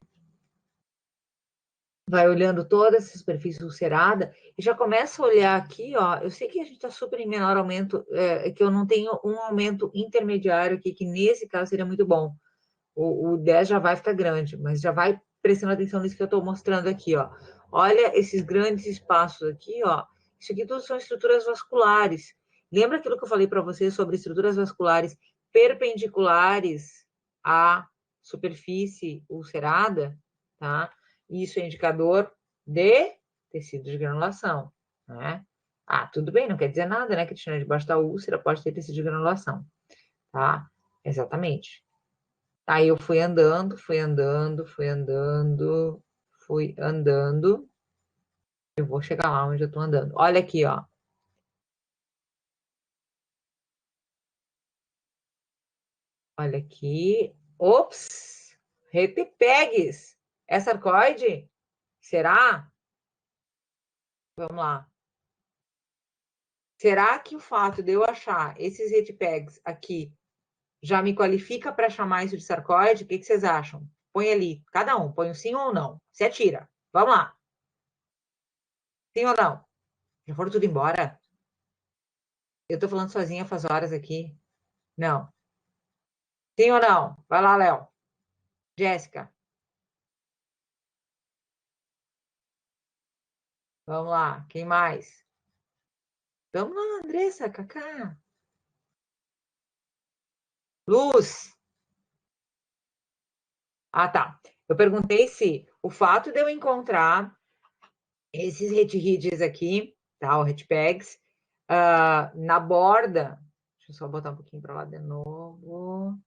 olhando toda essa superfície ulcerada e já começa a olhar aqui, ó. Eu sei que a gente está super em menor aumento, que eu não tenho um aumento intermediário aqui, que nesse caso seria muito bom. O 10 já vai ficar grande, mas já vai prestando atenção nisso que eu estou mostrando aqui, ó. Olha esses grandes espaços aqui, ó. Isso aqui tudo são estruturas vasculares. Lembra aquilo que eu falei para vocês sobre estruturas vasculares perpendiculares à superfície ulcerada, tá? Isso é indicador de tecido de granulação, né? Ah, tudo bem, não quer dizer nada, né? Que debaixo da úlcera pode ter tecido de granulação, tá? Exatamente. Aí eu fui andando, fui andando, fui andando, fui andando. Eu vou chegar lá onde eu tô andando. Olha aqui, ó. Olha aqui. Ops! Retepegues. É sarcoide? Será? Vamos lá. Será que o fato de eu achar esses retepegues aqui já me qualifica para chamar isso de sarcoide? O que vocês acham? Põe ali, cada um, põe um sim ou não. Se atira. Vamos lá. Sim ou não? Já foram tudo embora? Eu tô falando sozinha faz horas aqui. Não. Sim ou não? Vai lá, Léo. Jéssica. Vamos lá. Quem mais? Vamos lá, Andressa, Cacá. Luz. Ah, tá. Eu perguntei se o fato de eu encontrar esses retirrides aqui, tá? O retpegs, na borda. Deixa eu só botar um pouquinho para lá de novo.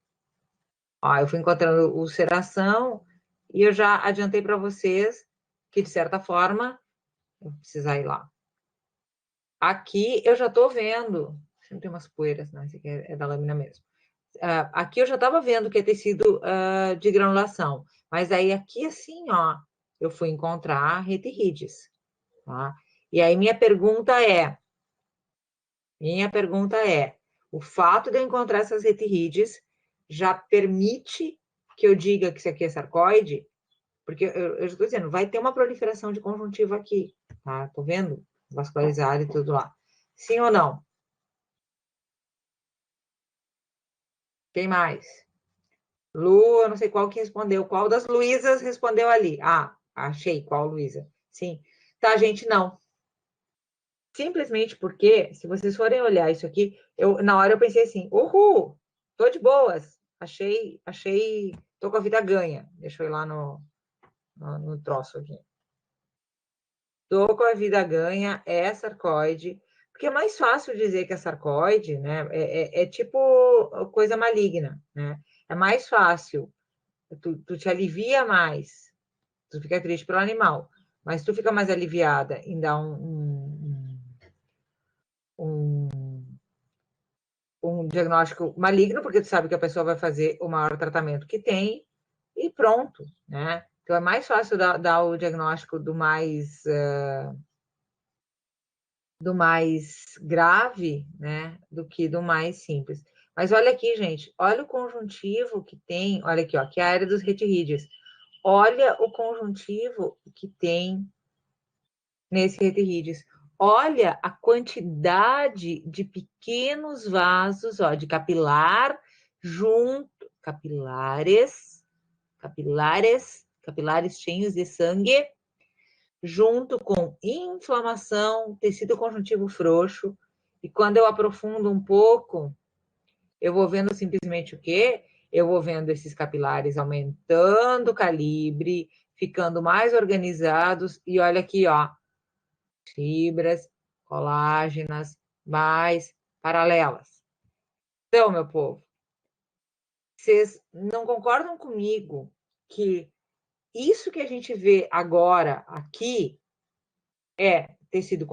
Ó, eu fui encontrando ulceração e eu já adiantei para vocês que, de certa forma, eu vou precisar ir lá. Aqui eu já estou vendo, sempre tem umas poeiras, né? Esse aqui é da lâmina mesmo. Aqui eu já estava vendo que é tecido de granulação, mas aí aqui assim, ó, eu fui encontrar retirrides, tá? E aí minha pergunta é, o fato de eu encontrar essas retirrides já permite que eu diga que isso aqui é sarcoide? Porque eu já estou dizendo, vai ter uma proliferação de conjuntiva aqui, tá? Tô vendo vascularizado e tudo lá. Sim ou não? Quem mais? Lu, eu não sei qual que respondeu. Qual das Luísas respondeu ali? Ah, achei. Qual Luísa? Sim. Tá, gente, não. Simplesmente porque, se vocês forem olhar isso aqui, na hora eu pensei assim, uhul, tô de boas. Achei, tô com a vida ganha. Deixa eu ir lá no troço aqui. Tô com a vida ganha, é sarcoide. Porque é mais fácil dizer que é sarcoide, né? É tipo coisa maligna, né? É mais fácil. Tu te alivia mais. Tu fica triste pelo animal. Mas tu fica mais aliviada em dar um diagnóstico maligno, porque tu sabe que a pessoa vai fazer o maior tratamento que tem e pronto, né? Então é mais fácil dar o diagnóstico do mais do mais grave, né, do que do mais simples. Mas olha aqui, gente, olha o conjuntivo que tem, olha aqui, ó, que é a área dos retirrídeos. Olha o conjuntivo que tem nesse retirrídeos. Olha a quantidade de pequenos vasos, ó, de capilar junto, capilares cheios de sangue, junto com inflamação, tecido conjuntivo frouxo. E quando eu aprofundo um pouco, eu vou vendo simplesmente o quê? Eu vou vendo esses capilares aumentando o calibre, ficando mais organizados. E olha aqui, ó, fibras colágenas mais paralelas. Então, meu povo, vocês não concordam comigo que isso que a gente vê agora aqui é tecido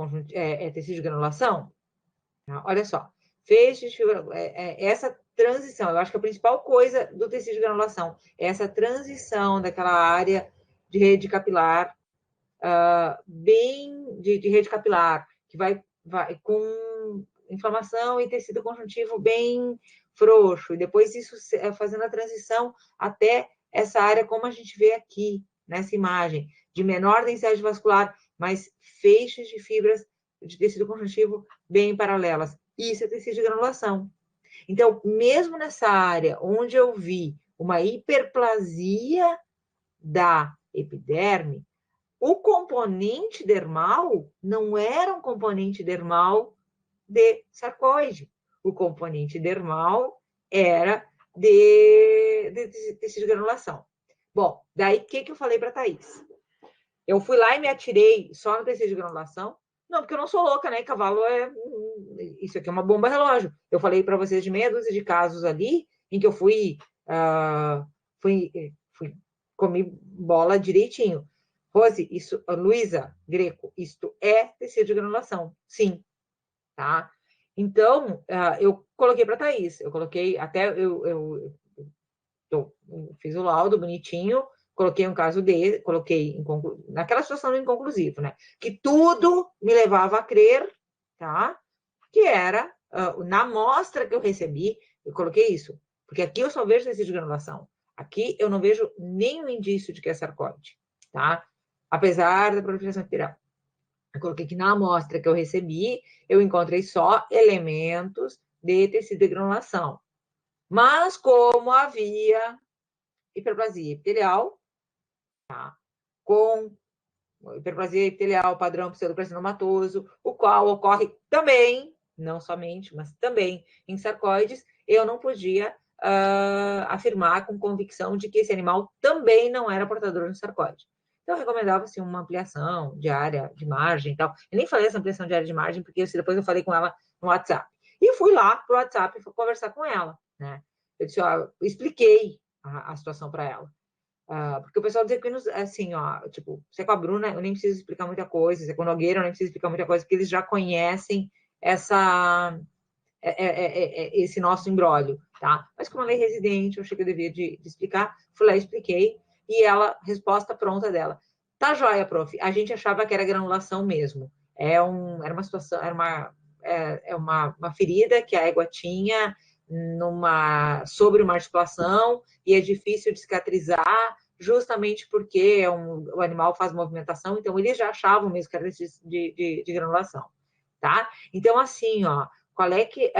tecido de granulação? Olha só, feixes de fibra, essa transição, eu acho que a principal coisa do tecido de granulação é essa transição daquela área de rede capilar, bem de rede capilar, que vai com inflamação e tecido conjuntivo bem frouxo, e depois isso fazendo a transição até essa área, como a gente vê aqui nessa imagem, de menor densidade vascular, mas feixes de fibras de tecido conjuntivo bem paralelas. Isso é tecido de granulação. Então, mesmo nessa área onde eu vi uma hiperplasia da epiderme, o componente dermal não era um componente dermal de sarcoide. O componente dermal era de tecido de granulação. Bom, daí o que eu falei para a Thaís? Eu fui lá e me atirei só no tecido de granulação? Não, porque eu não sou louca, né? Cavalo isso aqui é uma bomba relógio. Eu falei para vocês de meia dúzia de casos ali em que eu fui comi bola direitinho. Rose, isso, Luísa Greco, isto é tecido de granulação, sim, tá? Então, eu coloquei para Thaís, eu coloquei, até eu fiz o laudo bonitinho, coloquei um caso dele, coloquei naquela situação do inconclusivo, né? Que tudo me levava a crer, tá? Que era, na amostra que eu recebi, eu coloquei isso, porque aqui eu só vejo tecido de granulação. Aqui eu não vejo nenhum indício de que é sarcóide, tá? Apesar da proliferação epitelial. Eu coloquei que na amostra que eu recebi, eu encontrei só elementos de tecido de granulação. Mas como havia hiperplasia epitelial, tá? Com hiperplasia epitelial padrão pseudocarcinomatoso, o qual ocorre também, não somente, mas também em sarcoides, eu não podia afirmar com convicção de que esse animal também não era portador de sarcoide. Então, recomendava-se uma ampliação de área de margem e tal. Eu nem falei essa ampliação de área de margem, porque depois eu falei com ela no WhatsApp. E fui lá pro WhatsApp conversar com ela, né? Eu disse, ó, eu expliquei a situação para ela. Porque o pessoal diz que, assim, ó, tipo, se é com a Bruna, eu nem preciso explicar muita coisa, se é com o Nogueira, eu nem preciso explicar muita coisa, porque eles já conhecem esse nosso imbróglio, tá? Mas como ela é residente, eu achei que eu devia de explicar, fui lá e expliquei, e ela, resposta pronta dela. Tá joia, prof, a gente achava que era granulação mesmo. Era uma situação, uma ferida que a égua tinha sobre uma articulação, e é difícil de cicatrizar, justamente porque o animal faz movimentação, então eles já achavam mesmo que era de granulação, tá? Então, assim, ó, qual é que...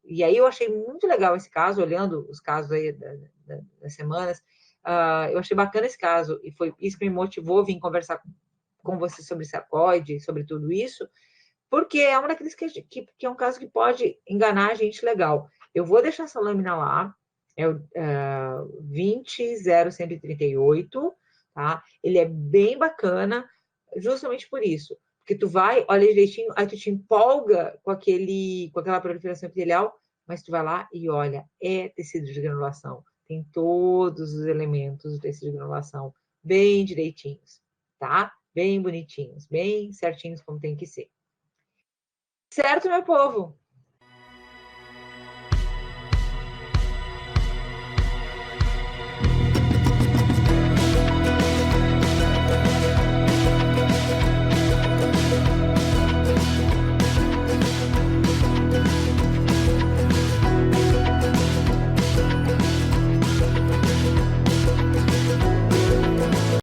e aí eu achei muito legal esse caso, olhando os casos aí das semanas, eu achei bacana esse caso, e foi isso que me motivou a vir conversar com você sobre sarcoide, sobre tudo isso, porque é um daqueles que é um caso que pode enganar a gente legal. Eu vou deixar essa lâmina lá, é o 20.0138, tá? Ele é bem bacana, justamente por isso. Porque tu vai, olha direitinho, aí tu te empolga com aquela proliferação epitelial, mas tu vai lá e olha, é tecido de granulação. Tem todos os elementos do tecido de granulação bem direitinhos, tá? Bem bonitinhos, bem certinhos como tem que ser. Certo, meu povo?